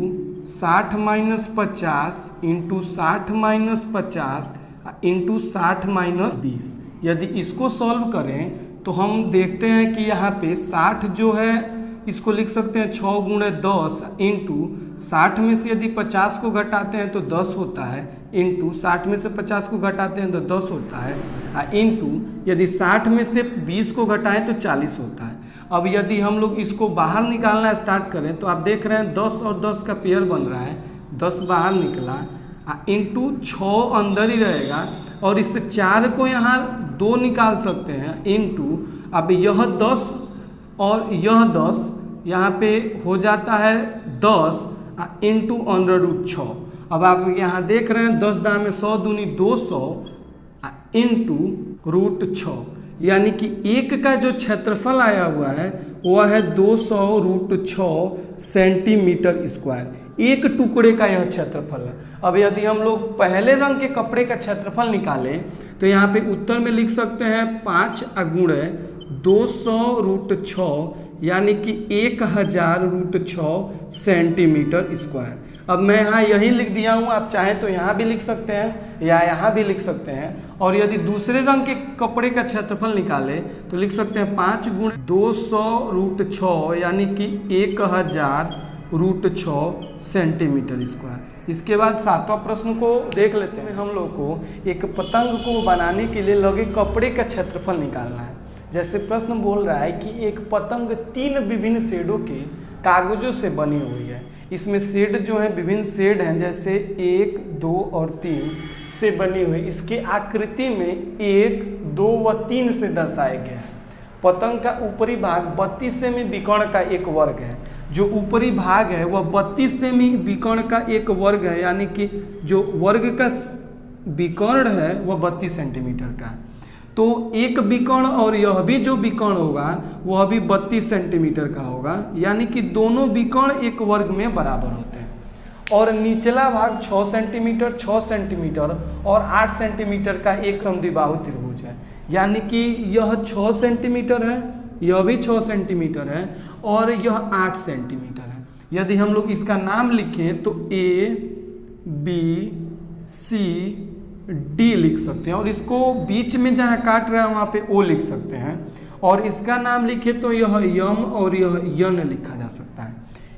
S1: 60 minus 50 into 60 minus 50 into 60 minus 20। यदि इसको सॉल्व करें तो हम देखते हैं कि यहाँ पे 60 जो है इसको लिख सकते हैं 6 गुणे 10 इंटू 60 में से यदि 50 को घटाते हैं तो 10 होता है, इंटू 60 में से 50 को घटाते हैं तो 10 होता है, इंटू यदि 60 में से 20 को घटाएं तो 40 होता है। अब यदि हम लोग इसको बाहर निकालना स्टार्ट करें तो आप देख रहे हैं 10 और 10 का पेयर बन रहा है, 10 बाहर निकला, इंटू 6 अंदर ही रहेगा, और इससे 4 को यहाँ 2 निकाल सकते हैं, इंटू अब यह 10 और यह 10 यहाँ पे हो जाता है 10 इंटू √6। अब आप यहाँ देख रहे हैं 10 दाम में 100 दूनी 200 इंटू √6, यानी कि एक का जो क्षेत्रफल आया हुआ है वह है 200 √6 सेंटीमीटर स्क्वायर। एक टुकड़े का यह क्षेत्रफल है। अब यदि हम लोग पहले रंग के कपड़े का क्षेत्रफल निकालें तो यहाँ पे उत्तर में लिख सकते हैं 5 गुणे 200√6 यानी कि 1000√6 सेंटीमीटर स्क्वायर। अब मैं यहाँ यही लिख दिया हूँ, आप चाहें तो यहाँ भी लिख सकते हैं या यहाँ भी लिख सकते हैं। और यदि दूसरे रंग के कपड़े का क्षेत्रफल निकाले तो लिख सकते हैं 5 गुणे 200√6 यानी कि 1000√6 सेंटीमीटर स्क्वायर। इसके बाद 7वां प्रश्न को देख लेते हैं। हम लोग को एक पतंग को बनाने के लिए लगे कपड़े का क्षेत्रफल निकालना है। जैसे प्रश्न बोल रहा है कि एक पतंग 3 विभिन्न शेडों के कागजों से बनी हुई है। इसमें शेड जो है विभिन्न शेड हैं, जैसे 1, 2 और 3 से बनी हुई। इसके आकृति में 1, 2 व 3 से दर्शाया गया है। पतंग का ऊपरी भाग 32 सेमी विकर्ण का एक वर्ग है। जो ऊपरी भाग है वह 32 सेमी विकर्ण का एक वर्ग है, यानी कि जो वर्ग का विकर्ण है वह 32 सेंटीमीटर का है। तो एक विकर्ण और यह भी जो विकर्ण होगा वह भी 32 सेंटीमीटर का होगा, यानी कि दोनों विकर्ण एक वर्ग में बराबर होते हैं। और निचला भाग 6 सेंटीमीटर, 6 सेंटीमीटर और 8 सेंटीमीटर का एक समद्विबाहु त्रिभुज है, यानी कि यह 6 सेंटीमीटर है, यह भी 6 सेंटीमीटर है और यह 8 सेंटीमीटर है। यदि हम लोग इसका नाम लिखें तो A, B, C, D लिख सकते हैं और इसको बीच में जहाँ काट रहा है वहाँ पे O लिख सकते हैं। और इसका नाम लिखे तो यह यम और यह यन लिखा जा सकता है।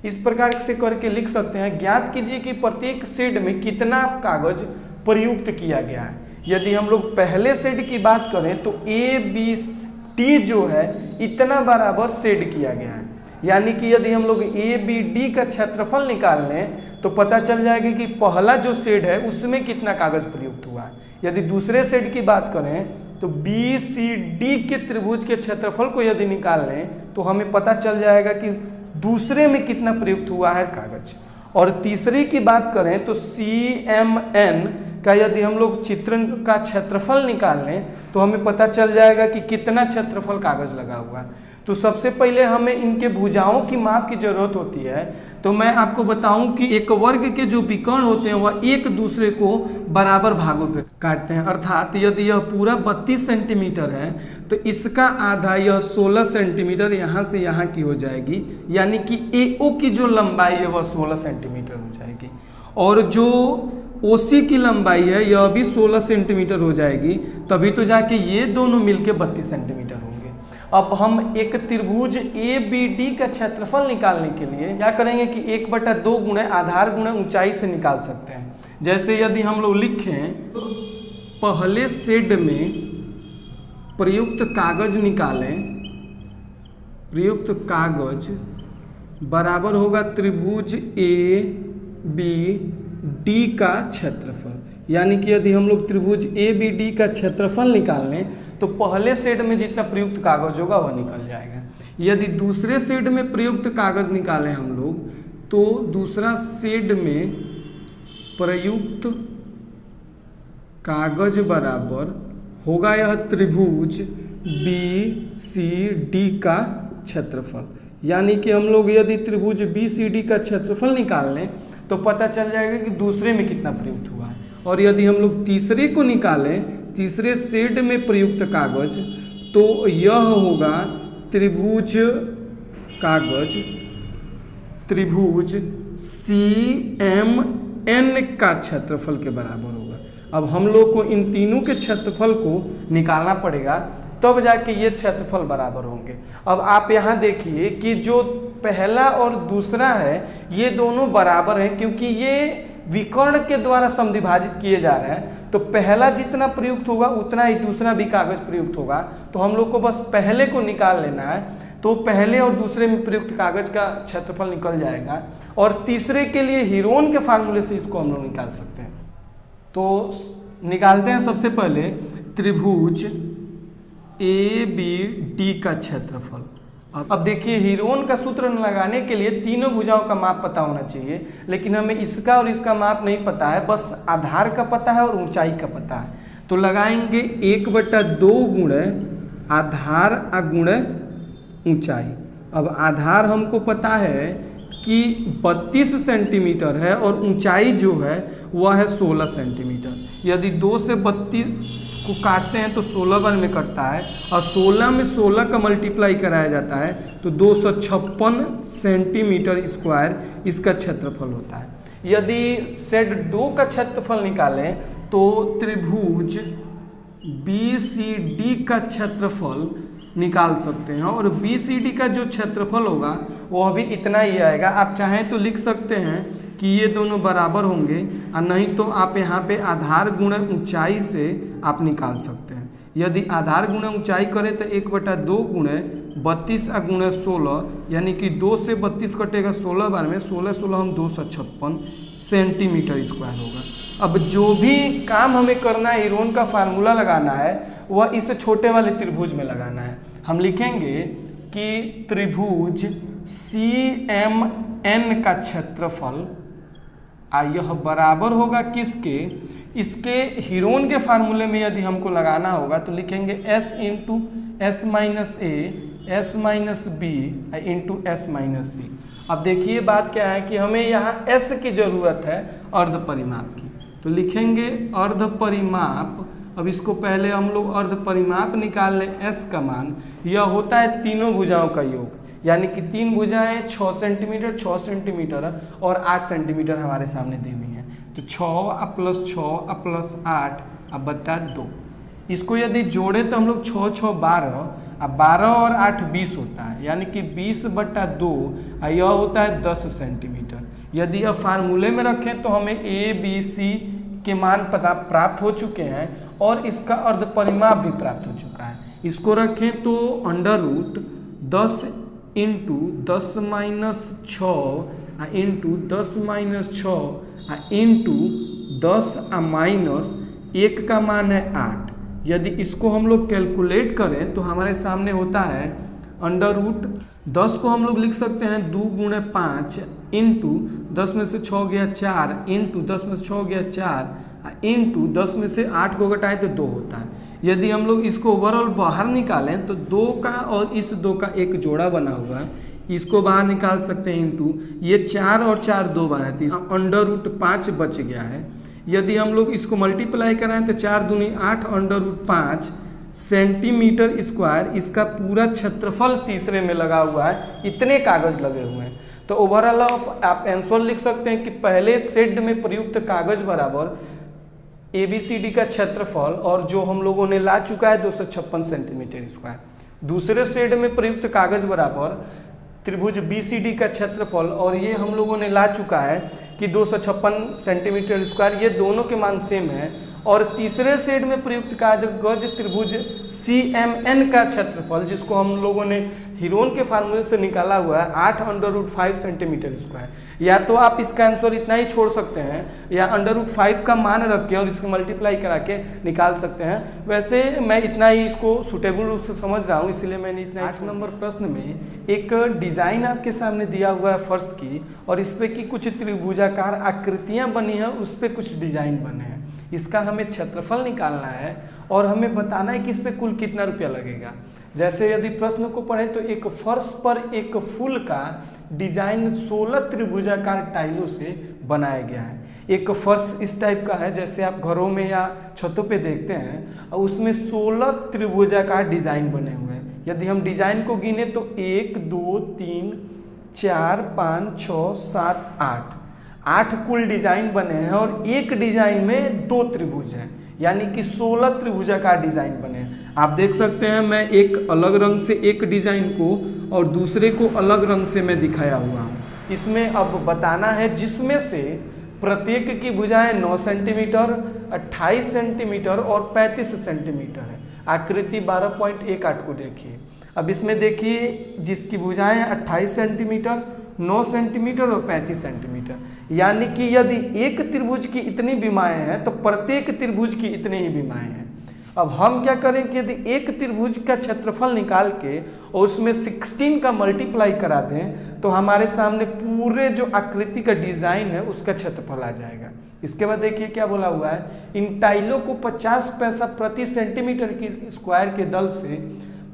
S1: इस प्रकार से करके लिख सकते हैं। ज्ञात कीजिए कि प्रत्येक शेड में कितना कागज प्रयुक्त किया गया है। यदि हम लोग पहले शेड की बात करें तो ABD जो है इतना बराबर शेड किया गया है, यानी कि यदि हम लोग ABD का क्षेत्रफल निकाल लें तो पता चल जाएगा कि पहला जो शेड है उसमें कितना कागज प्रयुक्त हुआ है। यदि दूसरे शेड की बात करें तो BCD के त्रिभुज के क्षेत्रफल को यदि निकाल लें तो हमें पता चल जाएगा कि दूसरे में कितना प्रयुक्त हुआ है कागज। और तीसरे की बात करें तो CMN का यदि हम लोग चित्रण का क्षेत्रफल निकाल लें तो हमें पता चल जाएगा कि कितना क्षेत्रफल कागज लगा हुआ है। तो सबसे पहले हमें इनके भुजाओं की माप की जरूरत होती है। तो मैं आपको बताऊं कि एक वर्ग के जो विकर्ण होते हैं वह एक दूसरे को बराबर भागों पे काटते हैं। अर्थात यदि यह पूरा 32 सेंटीमीटर है तो इसका आधा यह 16 सेंटीमीटर यहाँ से यहाँ की हो जाएगी, यानी कि AO की जो लंबाई है वह 16 सेंटीमीटर हो जाएगी। और जो OC की लंबाई है यह भी 16 सेंटीमीटर हो जाएगी, तभी तो जाके ये दोनों मिलके 32 सेंटीमीटर होंगे। अब हम एक त्रिभुज ABD का क्षेत्रफल निकालने के लिए क्या करेंगे कि 1/2 गुणे आधार गुणे ऊंचाई से निकाल सकते हैं। जैसे यदि हम लोग लिखें पहले शेड में प्रयुक्त कागज निकालें, प्रयुक्त कागज बराबर होगा त्रिभुज ABD का क्षेत्रफल, यानी कि यदि हम लोग त्रिभुज ABD का क्षेत्रफल निकाल लें तो पहले शेड में जितना प्रयुक्त कागज होगा वह निकल जाएगा। यदि दूसरे शेड में प्रयुक्त कागज निकालें हम लोग तो दूसरा शेड में प्रयुक्त कागज बराबर होगा यह त्रिभुज BCD का क्षेत्रफल, यानी कि हम लोग यदि त्रिभुज BCD का क्षेत्रफल निकाल लें तो पता चल जाएगा कि दूसरे में कितना प्रयुक्त हुआ है। और यदि हम लोग तीसरे को निकालें, तीसरे शेड में प्रयुक्त कागज, तो यह होगा त्रिभुज कागज त्रिभुज CMN का क्षेत्रफल के बराबर होगा। अब हम लोग को इन तीनों के क्षेत्रफल को निकालना पड़ेगा, तब जाके ये क्षेत्रफल बराबर होंगे। अब आप यहाँ देखिए कि जो पहला और दूसरा है ये दोनों बराबर हैं, क्योंकि ये विकर्ण के द्वारा समद्विभाजित किए जा रहे हैं। तो पहला जितना प्रयुक्त होगा उतना ही दूसरा भी कागज प्रयुक्त होगा। तो हम लोग को बस पहले को निकाल लेना है, तो पहले और दूसरे में प्रयुक्त कागज का क्षेत्रफल निकल जाएगा। और तीसरे के लिए हीरोन के फार्मूले से इसको हम लोग निकाल सकते हैं। तो निकालते हैं सबसे पहले त्रिभुज ABD का क्षेत्रफल। अब देखिए हीरोन का सूत्र लगाने के लिए तीनों भुजाओं का माप पता होना चाहिए, लेकिन हमें इसका और इसका माप नहीं पता है, बस आधार का पता है और ऊंचाई का पता है। तो लगाएंगे 1/2 गुणे आधार गुणे ऊंचाई। अब आधार हमको पता है कि 32 सेंटीमीटर है और ऊंचाई जो है वह है 16 सेंटीमीटर। यदि 2 से 32 को काटते हैं तो 16 बार में कटता है और 16 में 16 का मल्टीप्लाई कराया जाता है तो 256 सेंटीमीटर स्क्वायर इसका क्षेत्रफल होता है। यदि सेट 2 का क्षेत्रफल निकालें तो त्रिभुज BCD का क्षेत्रफल निकाल सकते हैं और BCD का जो क्षेत्रफल होगा वह भी इतना ही आएगा। आप चाहें तो लिख सकते हैं कि ये दोनों बराबर होंगे और नहीं तो आप यहाँ पे आधार गुणे ऊंचाई से आप निकाल सकते हैं। यदि आधार गुणे ऊंचाई करें तो 1/2 गुणे 32 गुणे 16 यानी कि 2 से 32 कटेगा 16 बार में, 16 16 हम 256 सेंटीमीटर स्क्वायर होगा। अब जो भी काम हमें करना है, हीरोन का फार्मूला लगाना है, वह इस छोटे वाले त्रिभुज में लगाना है। हम लिखेंगे कि त्रिभुज CMN का क्षेत्रफल यह बराबर होगा किसके, इसके हीरोन के फार्मूले में यदि हमको लगाना होगा तो लिखेंगे S into S minus A S minus B into S minus C। अब देखिए बात क्या है कि हमें यहाँ S की जरूरत है अर्ध परिमाप की, तो लिखेंगे अर्ध परिमाप। अब इसको पहले हम लोग अर्ध परिमाप निकाल लें। S का मान यह होता है तीनों भुजाओं का योग, यानी कि 3 भुजाएं 6 सेंटीमीटर 6 सेंटीमीटर और 8 सेंटीमीटर हमारे सामने दी हुई हैं। तो 6 प्लस 6 प्लस 8 अब बटा 2। इसको यदि जोड़े तो हम लोग 6 6 12 अब 12 और 8 20 होता है, यानी कि 20/2 यह होता है 10 सेंटीमीटर। यदि यह फार्मूले में रखें तो हमें ABC के मान पता प्राप्त हो चुके हैं और इसका अर्ध परिमाप भी प्राप्त हो चुका है। इसको रखें तो √10 into 10 minus 6 into 10 minus 6 into 10 minus 1 का मान है 8। यदि इसको हम लोग कैलकुलेट करें तो हमारे सामने होता है √10 को हम लोग लिख सकते हैं 2 गुणे 5 इंटू 10 में से 6 गया 4 इंटू 10 में से 6 गया 4 इंटू 10 में से 8 को घटाएं तो 2 होता है। यदि हम लोग इसको ओवरऑल बाहर निकालें तो 2 का और इस 2 का एक जोड़ा बना हुआ है, इसको बाहर निकाल सकते हैं इंटू ये 4 और 4 2 बार है तो √5 बच गया है। यदि हम लोग इसको मल्टीप्लाई कराएं तो 4 दूनी 8 √5 सेंटीमीटर स्क्वायर इसका पूरा क्षेत्रफल तीसरे में लगा हुआ है। इतने कागज लगे हुए हैं। तो ओवरऑल आप आंसर लिख सकते हैं कि पहले सेट में प्रयुक्त कागज बराबर ABCD का क्षेत्रफल और जो हम लोगों ने ला चुका है 256 सेंटीमीटर स्क्वायर। दूसरे सेट में प्रयुक्त कागज बराबर त्रिभुज BCD का क्षेत्रफल और ये हम लोगों ने ला चुका है कि 256 सेंटीमीटर स्क्वायर, ये दोनों के मान सेम है। और तीसरे सेट में प्रयुक्त कागज त्रिभुज CMN का क्षेत्रफल जिसको हम लोगों ने हीरोन के फार्मूले से निकाला हुआ है 8√5 सेंटीमीटर स्क्वायर। या तो आप इसका आंसर इतना ही छोड़ सकते हैं या √5 का मान रख के और इसको मल्टीप्लाई करा के निकाल सकते हैं। वैसे मैं इतना ही इसको सुटेबल रूप से समझ रहा हूँ, इसलिए मैंने इतना। 8 नंबर प्रश्न में एक डिजाइन आपके सामने दिया हुआ है फर्श की और इस पे की कुछ त्रिभुजाकार आकृतियाँ बनी हैं, उस पर कुछ डिजाइन बने हैं। इसका हमें क्षेत्रफल निकालना है और हमें बताना है कि इस पे कुल कितना रुपया लगेगा। जैसे यदि प्रश्न को पढ़ें तो एक फर्श पर एक फूल का डिजाइन 16 त्रिभुजाकार टाइलों से बनाया गया है। एक फर्श इस टाइप का है जैसे आप घरों में या छतों पे देखते हैं और उसमें 16 त्रिभुजाकार डिजाइन बने हुए हैं। यदि हम डिजाइन को गिने तो 1 2 3 4 5 6 7 8 कुल डिजाइन बने हैं और एक डिजाइन में 2 त्रिभुज हैं, यानी कि 16 त्रिभुजाकार डिजाइन बने हैं। आप देख सकते हैं मैं एक अलग रंग से एक डिजाइन को और दूसरे को अलग रंग से मैं दिखाया हुआ हूँ। इसमें अब बताना है जिसमें से प्रत्येक की भुजाएं 9 सेंटीमीटर 28 सेंटीमीटर और 35 सेंटीमीटर है। आकृति 12.18 को देखिए। अब इसमें देखिए जिसकी भुजाएं 28 सेंटीमीटर 9 सेंटीमीटर और 35 सेंटीमीटर, यानी कि यदि एक त्रिभुज की इतनी विमाएं हैं तो प्रत्येक त्रिभुज की इतनी ही विमाएं हैं। अब हम क्या करें कि यदि एक त्रिभुज का क्षेत्रफल निकाल के और उसमें 16 का मल्टीप्लाई करा दें तो हमारे सामने पूरे जो आकृति का डिजाइन है उसका क्षेत्रफल आ जाएगा। इसके बाद देखिए क्या बोला हुआ है, इन टाइलों को 50 पैसा प्रति सेंटीमीटर की स्क्वायर के दल से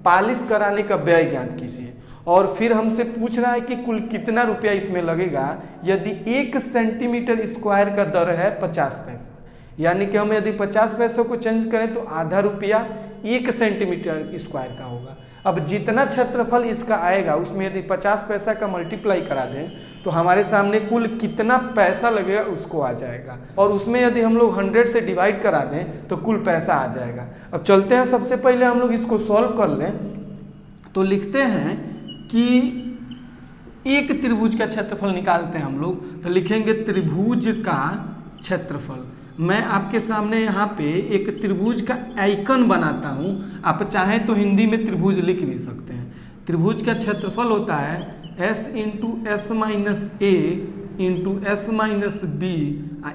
S1: पालिश कराने का व्यय ज्ञात कीजिए और फिर हमसे पूछ रहा है कि कुल कितना रुपया इसमें लगेगा यदि 1 सेंटीमीटर स्क्वायर का दर है 50 पैसा, यानी कि हम यदि 50 पैसों को चेंज करें तो आधा रुपया 1 सेंटीमीटर स्क्वायर का होगा। अब जितना क्षेत्रफल इसका आएगा उसमें यदि 50 पैसा का मल्टीप्लाई करा दें तो हमारे सामने कुल कितना पैसा लगेगा उसको आ जाएगा, और उसमें यदि हम लोग 100 से डिवाइड करा दें तो कुल पैसा आ जाएगा। अब चलते हैं, सबसे पहले हम लोग इसको सॉल्व कर लें। तो लिखते हैं कि एक त्रिभुज का क्षेत्रफल निकालते हैं हम लोग, तो लिखेंगे त्रिभुज का क्षेत्रफल। मैं आपके सामने यहाँ पे एक त्रिभुज का आइकन बनाता हूँ, आप चाहें तो हिंदी में त्रिभुज लिख भी सकते हैं। त्रिभुज का क्षेत्रफल होता है s into S minus A into S minus B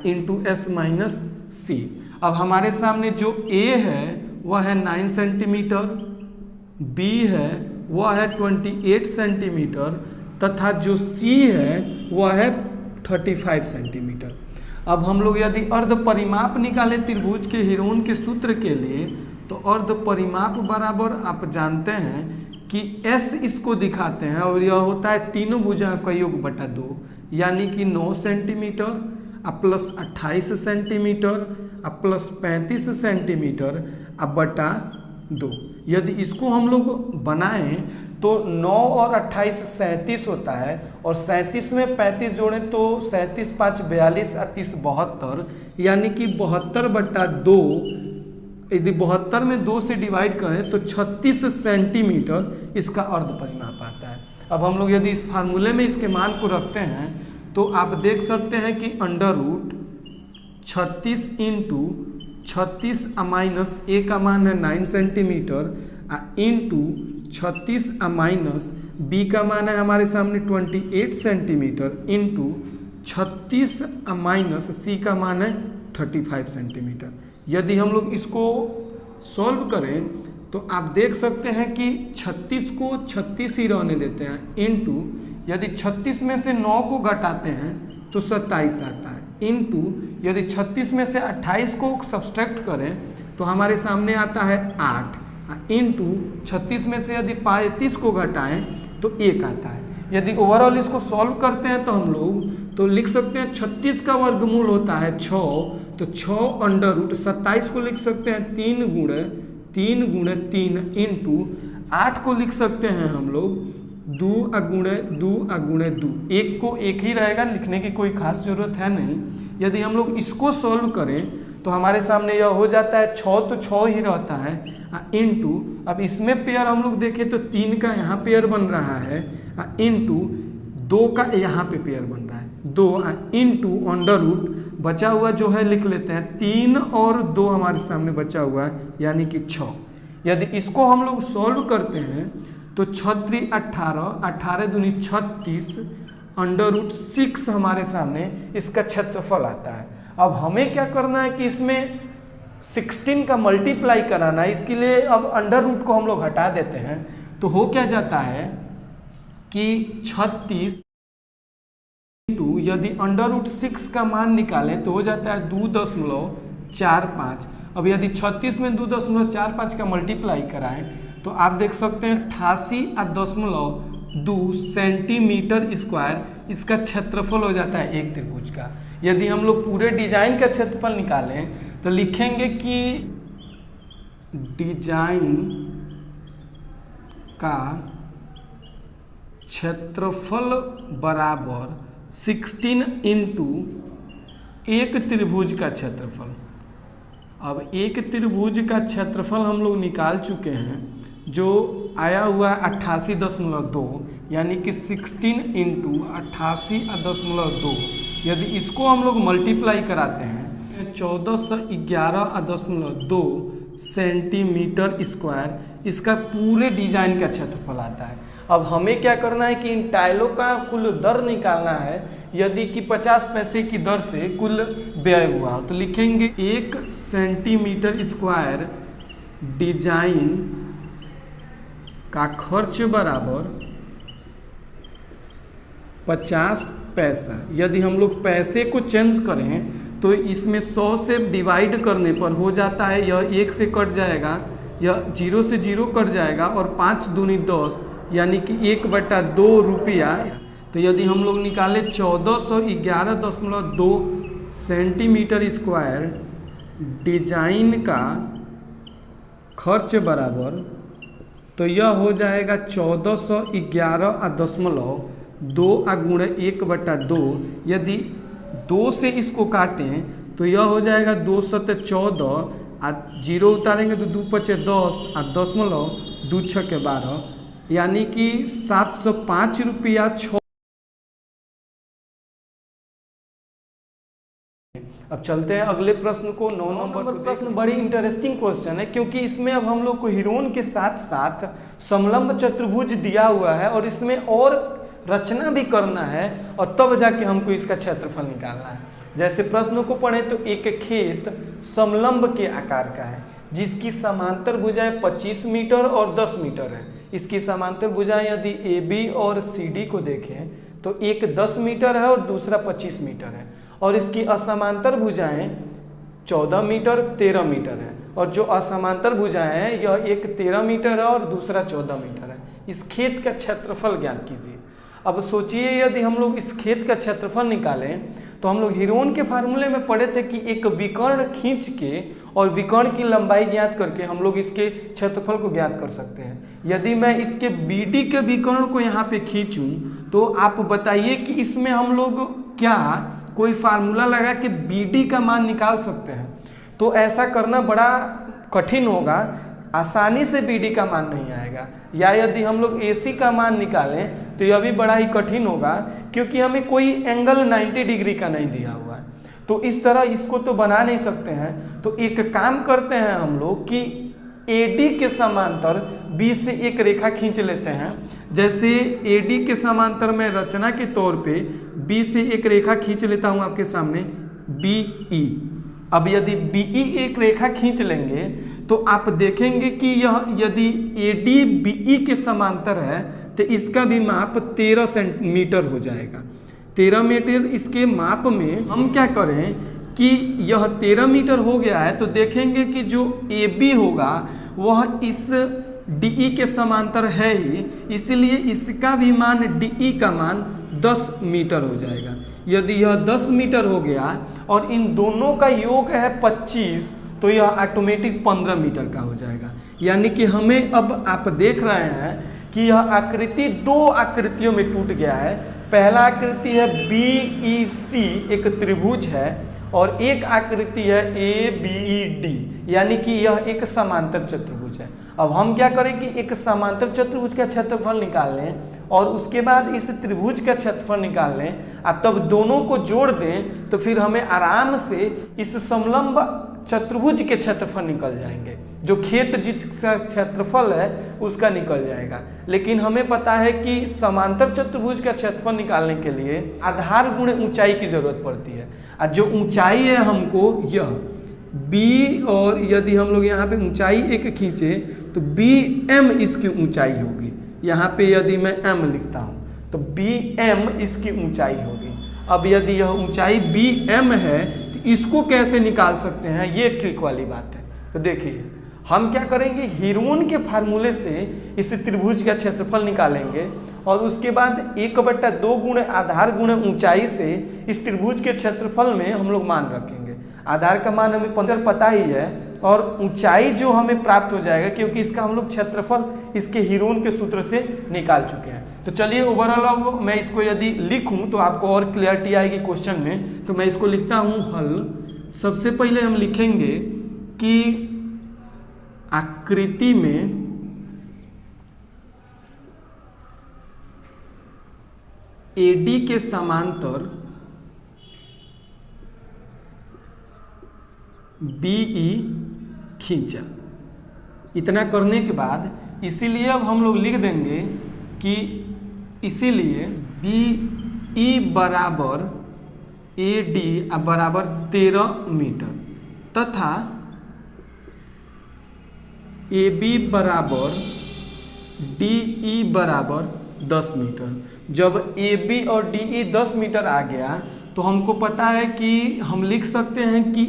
S1: into S minus C. अब हमारे सामने जो a है वह है 9 सेंटीमीटर, b है वह है 28 सेंटीमीटर तथा जो c है वह है 35 सेंटीमीटर। अब हम लोग यदि अर्ध परिमाप निकाले त्रिभुज के हिरोन के सूत्र के लिए, तो अर्ध परिमाप बराबर आप जानते हैं कि S इसको दिखाते हैं और यह होता है तीनों भुजा का योग बटा 2, यानी कि 9 centimetre plus 28 centimetre plus 35 centimetre बटा 2। यदि इसको हम लोग बनाएं तो 9 और 28 37 होता है, और 37 में 35 जोड़ें तो 37 5 42 और 30 72, यानी कि 72 बटा 2। यदि 72 में 2 से डिवाइड करें तो 36 सेंटीमीटर इसका अर्ध परिमाप आता है। अब हम लोग यदि इस फार्मूले में इसके मान को रखते हैं तो आप देख सकते हैं कि अंडर रूट 36 इंटू 36 माइनस ए का मान है 9 सेंटीमीटर इंटू 36 माइनस बी का मान है हमारे सामने 28 सेंटीमीटर इंटू 36 माइनस सी का मान है 35 सेंटीमीटर। यदि हम लोग इसको सॉल्व करें तो आप देख सकते हैं कि 36 को 36 ही रहने देते हैं इंटू यदि 36 में से 9 को घटाते हैं तो 27 आता है इंटू यदि 36 में से 28 को सब्सट्रैक्ट करें तो हमारे सामने आता है 8 इंटू 36 में से यदि 35 को घटाएं तो 1 आता है। यदि ओवरऑल इसको सॉल्व करते हैं तो हम लोग तो लिख सकते हैं 36 का वर्गमूल होता है 6, तो 6 अंडर रूट 27 को लिख सकते हैं 3 गुणे 3 इंटू 8 को लिख सकते हैं हम लोग 2 गुणे 2। एक को एक ही रहेगा, लिखने की कोई खास जरूरत है नहीं। यदि हम लोग इसको सॉल्व करें तो हमारे सामने यह हो जाता है 6 तो 6 ही रहता है इंटू अब इसमें पेयर हम लोग देखें तो 3 का यहाँ पेयर बन रहा है इंटू 2 का यहाँ पे पेयर बन रहा है 2 इंटू अंडर रूट बचा हुआ जो है लिख लेते हैं 3 और 2 हमारे सामने बचा हुआ है यानी कि 6। यदि इसको हम लोग सॉल्व करते हैं तो 6 3 18 दूनी 36 अंडर रूट 6 हमारे सामने इसका क्षेत्रफल आता है। अब हमें क्या करना है कि इसमें 16 का मल्टीप्लाई कराना है। इसके लिए अब अंडर रूट को हम लोग हटा देते हैं तो हो क्या जाता है कि 36 इंटू यदि अंडर रूट 6 का मान निकालें तो हो जाता है 2.45। अब यदि 36 में 2.45 का मल्टीप्लाई कराएं तो आप देख सकते हैं 88.2 सेंटीमीटर स्क्वायर इसका क्षेत्रफल हो जाता है एक त्रिभुज का। यदि हम लोग पूरे डिजाइन का क्षेत्रफल निकालें तो लिखेंगे कि डिजाइन का क्षेत्रफल बराबर 16 इंटू एक त्रिभुज का क्षेत्रफल। अब एक त्रिभुज का क्षेत्रफल हम लोग निकाल चुके हैं जो आया हुआ है 88.2 यानी कि 16 इंटू 88.2। यदि इसको हम लोग मल्टीप्लाई कराते हैं 1411.2 सेंटीमीटर स्क्वायर इसका पूरे डिजाइन का क्षेत्रफल आता है। अब हमें क्या करना है कि इन टाइलों का कुल दर निकालना है। यदि कि 50 पैसे की दर से कुल व्यय हुआ तो लिखेंगे 1 सेंटीमीटर स्क्वायर डिजाइन का खर्च बराबर 50 पैसा। यदि हम लोग पैसे को चेंज करें तो इसमें 100 से डिवाइड करने पर हो जाता है यह 1 से कट जाएगा, यह 0 से 0 कट जाएगा और 5 दूनी 10 यानी कि 1/2 रुपया। तो यदि हम लोग निकाले 1411.2 सेंटीमीटर स्क्वायर डिजाइन का खर्च बराबर, तो यह हो जाएगा 1411.2 गुणे 1/2। यदि 2 से इसको काटें तो यह हो जाएगा 214, जीरो उतारेंगे तो 2 × 5 = 10 और दशमलव 2 × 6 = 12, यानी कि 705 रुपया 6। अब चलते हैं अगले प्रश्न को। 9 नंबर प्रश्न बड़ी इंटरेस्टिंग क्वेश्चन है, क्योंकि इसमें अब हम लोग को हिरोन के साथ साथ समलंब चतुर्भुज दिया हुआ है और इसमें और रचना भी करना है और तब जाके हमको इसका क्षेत्रफल निकालना है। जैसे प्रश्नों को पढ़ें तो एक खेत समलंब के आकार का है जिसकी समांतर भुजाएं 25 मीटर और 10 मीटर है। इसकी समांतर भुजाएं यदि AB और CD को देखें तो एक 10 मीटर है और दूसरा 25 मीटर है, और इसकी असमांतर भुजाएं 14 मीटर 13 मीटर है, और जो असमांतर भुजाएं हैं यह एक 13 मीटर है और दूसरा 14 मीटर है। इस खेत का क्षेत्रफल ज्ञात कीजिए। अब सोचिए यदि हम लोग इस खेत का क्षेत्रफल निकालें तो हम लोग हिरोन के फार्मूले में पढ़े थे कि एक विकर्ण खींच के और विकर्ण की लंबाई ज्ञात करके हम लोग इसके क्षेत्रफल को ज्ञात कर सकते हैं। यदि मैं इसके BD के विकर्ण को यहाँ पे खींचूं तो आप बताइए कि इसमें हम लोग क्या कोई फार्मूला लगा के BD का मान निकाल सकते हैं? तो ऐसा करना बड़ा कठिन होगा, आसानी से BD का मान नहीं आएगा। या यदि हम लोग AC का मान निकालें तो यह भी बड़ा ही कठिन होगा, क्योंकि हमें कोई एंगल 90 डिग्री का नहीं दिया हुआ है। तो इस तरह इसको तो बना नहीं सकते हैं। तो एक काम करते हैं हम लोग कि AD के समांतर B से एक रेखा खींच लेते हैं। जैसे AD के समांतर में रचना के तौर पे B से एक रेखा खींच लेता हूं आपके सामने, BE। अब यदि BE एक रेखा खींच लेंगे तो आप देखेंगे कि यह यदि AD BE के समांतर है तो इसका भी माप 13 सेंटीमीटर हो जाएगा। 13 मीटर इसके माप में हम क्या करें कि यह 13 मीटर हो गया है तो देखेंगे कि जो AB होगा वह इस DE के समांतर है ही, इसलिए इसका भी मान DE का मान 10 मीटर हो जाएगा। यदि यह 10 मीटर हो गया और इन दोनों का योग है 25 तो यह ऑटोमेटिक 15 मीटर का हो जाएगा। यानी कि हमें अब आप देख रहे हैं कि यह आकृति 2 आकृतियों में टूट गया है। पहला आकृति है BEC, एक त्रिभुज है, और एक आकृति है ABED, यानी कि यह एक समांतर चतुर्भुज है। अब हम क्या करें कि एक समांतर चतुर्भुज का क्षेत्रफल निकाल लें और उसके बाद इस त्रिभुज का क्षेत्रफल निकाल लें, अब तब दोनों को जोड़ दें तो फिर हमें आराम से इस समलंब चतुर्भुज के क्षेत्रफल निकल जाएंगे। जो खेत जिसका क्षेत्रफल है उसका निकल जाएगा। लेकिन हमें पता है कि समांतर चतुर्भुज का क्षेत्रफल निकालने के लिए आधार गुणे ऊंचाई की जरूरत पड़ती है। और जो ऊंचाई है हमको यह B, और यदि हम लोग यहाँ पे ऊंचाई एक खींचे तो BM इसकी ऊंचाई होगी। यहाँ पे यदि मैं M लिखता हूँ तो BM इसकी ऊंचाई होगी। अब यदि यह ऊंचाई BM है तो इसको कैसे निकाल सकते हैं, ये ट्रिक वाली बात है। तो देखिए हम क्या करेंगे, हिरोन के फार्मूले से इस त्रिभुज का क्षेत्रफल निकालेंगे और उसके बाद 1/2 गुणे आधार गुणे ऊंचाई से इस त्रिभुज के क्षेत्रफल में हम लोग मान रखेंगे। आधार का मान हमें 15 पता ही है और ऊंचाई जो हमें प्राप्त हो जाएगा क्योंकि इसका हम लोग क्षेत्रफल इसके हिरोन के सूत्र से निकाल चुके हैं। तो चलिए ओवरऑल अब मैं इसको यदि लिखूं तो आपको और क्लियरिटी आएगी क्वेश्चन में। तो मैं इसको लिखता हूं हल। सबसे पहले हम लिखेंगे कि आकृति में AD के समांतर BE खींचा। इतना करने के बाद इसीलिए अब हम लोग लिख देंगे कि इसीलिए BE बराबर AD बराबर 13 मीटर तथा AB बराबर DE बराबर 10 मीटर। जब AB और DE 10 मीटर आ गया तो हमको पता है कि हम लिख सकते हैं कि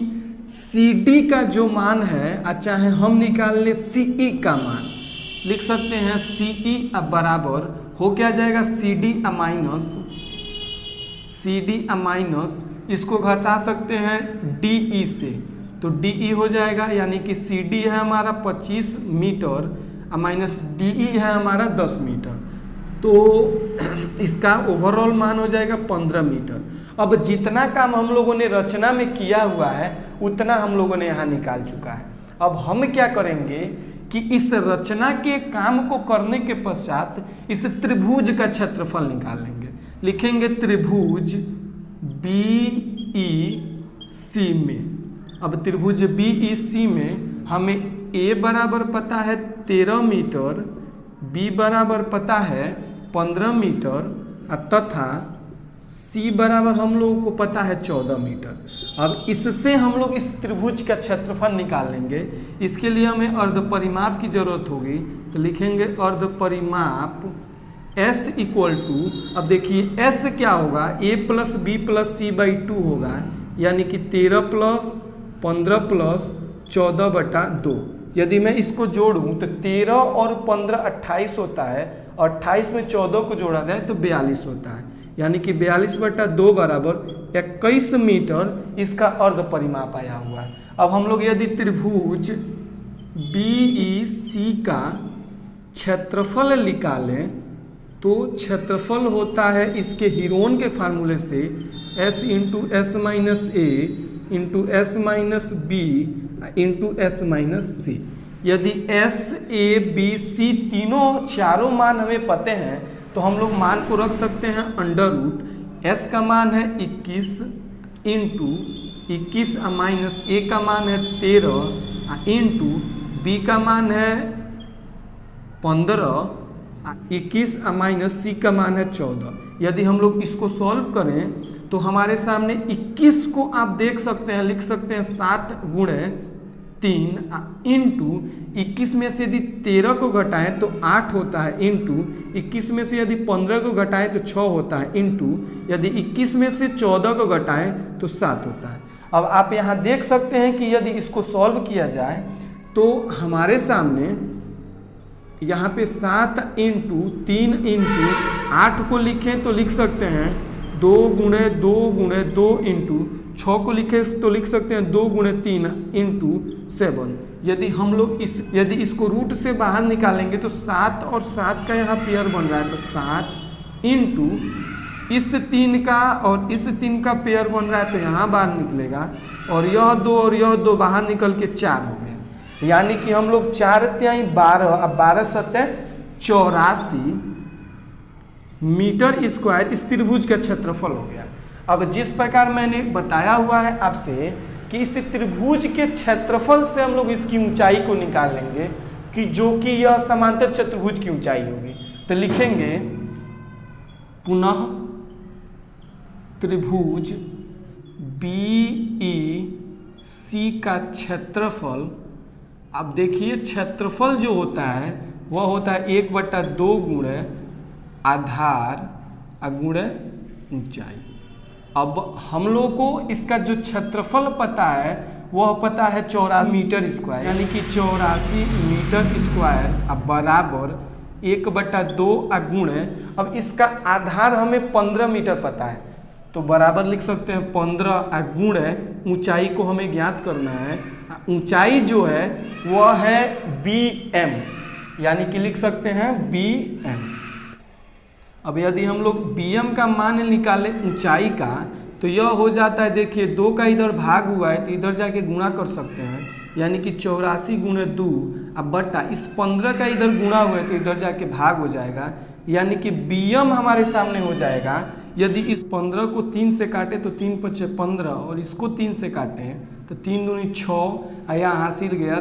S1: CD का जो मान है, चाहे हम निकाल लें CE का मान, लिख सकते हैं सी ई बराबर हो क्या जाएगा सी डी माइनस इसको घटा सकते हैं डी ई से, तो डी ई हो जाएगा, यानी कि सी डी है हमारा 25 मीटर माइनस डी ई है हमारा 10 मीटर, तो इसका ओवरऑल मान हो जाएगा 15 मीटर। अब जितना काम हम लोगों ने रचना में किया हुआ है उतना हम लोगों ने यहाँ निकाल चुका है। अब हम क्या करेंगे कि इस रचना के काम को करने के पश्चात इस त्रिभुज का क्षेत्रफल निकाल लेंगे। लिखेंगे त्रिभुज बी ई सी में। अब त्रिभुज बी ई सी में हमें ए बराबर पता है 13 मीटर, बी बराबर पता है 15 मीटर तथा सी बराबर हम लोगों को पता है 14 मीटर। अब इससे हम लोग इस त्रिभुज का क्षेत्रफल निकाल लेंगे। इसके लिए हमें अर्धपरिमाप की जरूरत होगी, तो लिखेंगे अर्धपरिमाप S इक्वल टू, अब देखिए S क्या होगा, A plus B plus C by 2 होगा, यानी कि 13 प्लस 15 प्लस 14/2। यदि मैं इसको जोड़ूं तो 13 और 15 28 होता है, और 28 में 14 को जोड़ा जाए तो 42 होता है, यानी कि 42/2 बराबर 21 मीटर इसका अर्धपरिमाप आया हुआ है। अब हम लोग यदि त्रिभुज BEC का क्षेत्रफल निकालें तो क्षेत्रफल होता है इसके हीरोन के फार्मूले से S into S minus A into S minus B into S minus C. यदि S A B C चारों मान हमें पते हैं तो हम लोग मान को रख सकते हैं अंडर रूट। S का मान है 21 इंटू 21 माइनस A का मान है 13 इंटू B का मान है 15, 21 माइनस सी का मान है 14। यदि हम लोग इसको सॉल्व करें तो हमारे सामने 21 को आप देख सकते हैं, लिख सकते हैं 7 गुणे 3 इंटू 21 में से यदि 13 को घटाएं तो 8 होता है, इंटू 21 में से यदि 15 को घटाएं तो 6 होता है, इंटू यदि 21 में से 14 को घटाएं तो 7 होता है। अब आप यहाँ देख सकते हैं कि यदि इसको सॉल्व किया जाए तो हमारे सामने यहाँ पे 7 इंटू 3 इंटू 8 को लिखें तो लिख सकते हैं 2 गुणे 2 गुणे 2 इंटू 6 को लिखे तो लिख सकते हैं 2 गुणे 3 इंटू 7। यदि हम लोग यदि इसको रूट से बाहर निकालेंगे तो 7 और 7 का यहाँ पेयर बन रहा है, तो 7 इंटू इस 3 का और इस 3 का पेयर बन रहा है तो यहाँ बाहर निकलेगा, और यह 2 और यह 2 बाहर निकल के 4 हो गए, यानी कि हम लोग 4 तिहाई 12, अब 12 सतह 84 मीटर स्क्वायर इस त्रिभुज का क्षेत्रफल हो गया। अब जिस प्रकार मैंने बताया हुआ है आपसे कि इस त्रिभुज के क्षेत्रफल से हम लोग इसकी ऊंचाई को निकाल लेंगे कि जो कि यह समांतर चतुर्भुज की ऊंचाई होगी, तो लिखेंगे पुनः त्रिभुज BEC का क्षेत्रफल। अब देखिए क्षेत्रफल जो होता है वह होता है 1/2 गुणे आधार गुणे ऊंचाई। अब हम लोग को इसका जो क्षेत्रफल पता है वह पता है 84 मीटर स्क्वायर, यानी कि 84 मीटर स्क्वायर अब बराबर 1/2 गुणे, अब इसका आधार हमें 15 मीटर पता है तो बराबर लिख सकते हैं 15 गुणे ऊंचाई को हमें ज्ञात करना है। ऊंचाई जो है वह है BM, यानी कि लिख सकते हैं BM। अब यदि हम लोग BM का मान निकालें ऊंचाई का तो यह हो जाता है, देखिए 2 का इधर भाग हुआ है तो इधर जाके गुणा कर सकते हैं, यानी कि 84 गुणे 2 अब बट्टा इस 15 का इधर गुणा हुआ है तो इधर जाके भाग हो जाएगा, यानी कि BM हमारे सामने हो जाएगा। यदि इस 15 को 3 से काटे तो 3 × 5 = 15, और इसको 3 से काटें तो 3 दूनी 6, यहाँ हासिल गया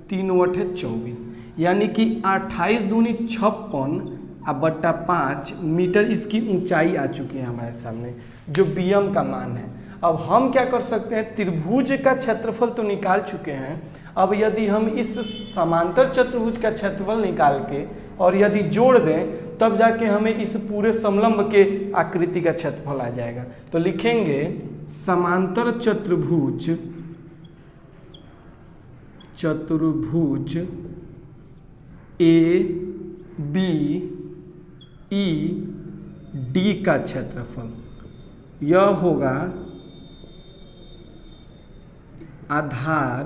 S1: 3 × 8 = 24, यानी कि 28 दूनी 56 अब बट्टा 5 मीटर इसकी ऊंचाई आ चुकी है हमारे सामने, जो BM का मान है। अब हम क्या कर सकते हैं, त्रिभुज का क्षेत्रफल तो निकाल चुके हैं, अब यदि हम इस समांतर चतुर्भुज का क्षेत्रफल निकाल के और यदि जोड़ दें तब जाके हमें इस पूरे समलंब के आकृति का क्षेत्रफल आ जाएगा। तो लिखेंगे समांतर चतुर्भुज ABED का क्षेत्रफल, यह होगा आधार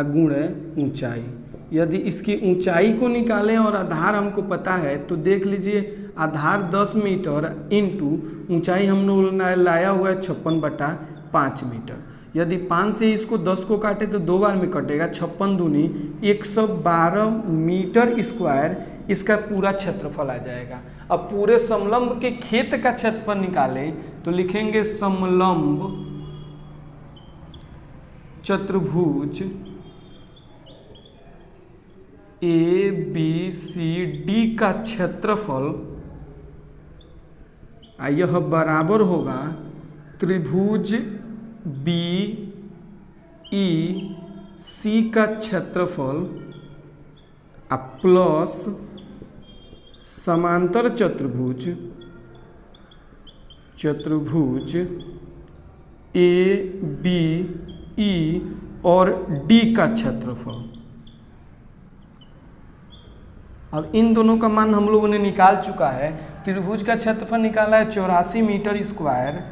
S1: गुणे ऊंचाई। यदि इसकी ऊंचाई को निकालें और आधार हमको पता है तो देख लीजिए, आधार 10 मीटर इंटू ऊंचाई हम लोग लाया हुआ है 56/5 मीटर। यदि 5 से इसको 10 को काटे तो 2 बार में कटेगा, 56 दूनी 112 मीटर स्क्वायर इसका पूरा क्षेत्रफल आ जाएगा। अब पूरे समलंब के खेत का क्षेत्रफल निकालें तो लिखेंगे समलंब चतुर्भुज ABCD का क्षेत्रफल यह बराबर होगा त्रिभुज BEC का क्षेत्रफल प्लस समांतर चतुर्भुज ABE और D का क्षेत्रफल। अब इन दोनों का मान हम लोगों ने निकाल चुका है। त्रिभुज का क्षेत्रफल निकाला है 84 मीटर स्क्वायर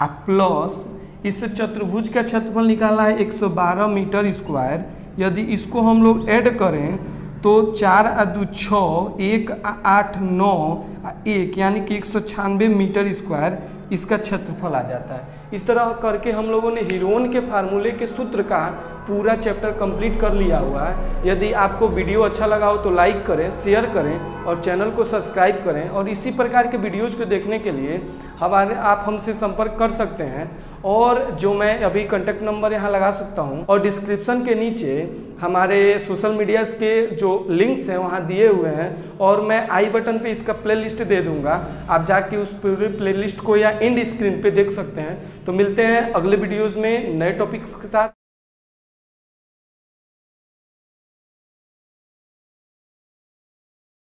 S1: प्लस इस चतुर्भुज का क्षेत्रफल निकाला है 112 मीटर स्क्वायर। यदि इसको हम लोग ऐड करें तो 4 × 2 = 6, 1 × 8 = 9, 1 यानी कि 196 मीटर स्क्वायर इसका क्षेत्रफल आ जाता है। इस तरह करके हम लोगों ने हीरोन के फार्मूले के सूत्र का पूरा चैप्टर कंप्लीट कर लिया हुआ है। यदि आपको वीडियो अच्छा लगा हो तो लाइक करें, शेयर करें और चैनल को सब्सक्राइब करें। और इसी प्रकार के वीडियोज़ को देखने के लिए आप हमसे संपर्क कर सकते हैं। और जो मैं अभी कॉन्टैक्ट नंबर यहाँ लगा सकता हूँ और डिस्क्रिप्शन के नीचे हमारे सोशल मीडिया के जो लिंक्स हैं वहाँ दिए हुए हैं, और मैं आई बटन पे इसका प्लेलिस्ट दे दूँगा। आप जाके उस पूरे प्लेलिस्ट को या एंड स्क्रीन पे देख सकते हैं। तो मिलते हैं अगले वीडियोज़ में नए टॉपिक्स के साथ।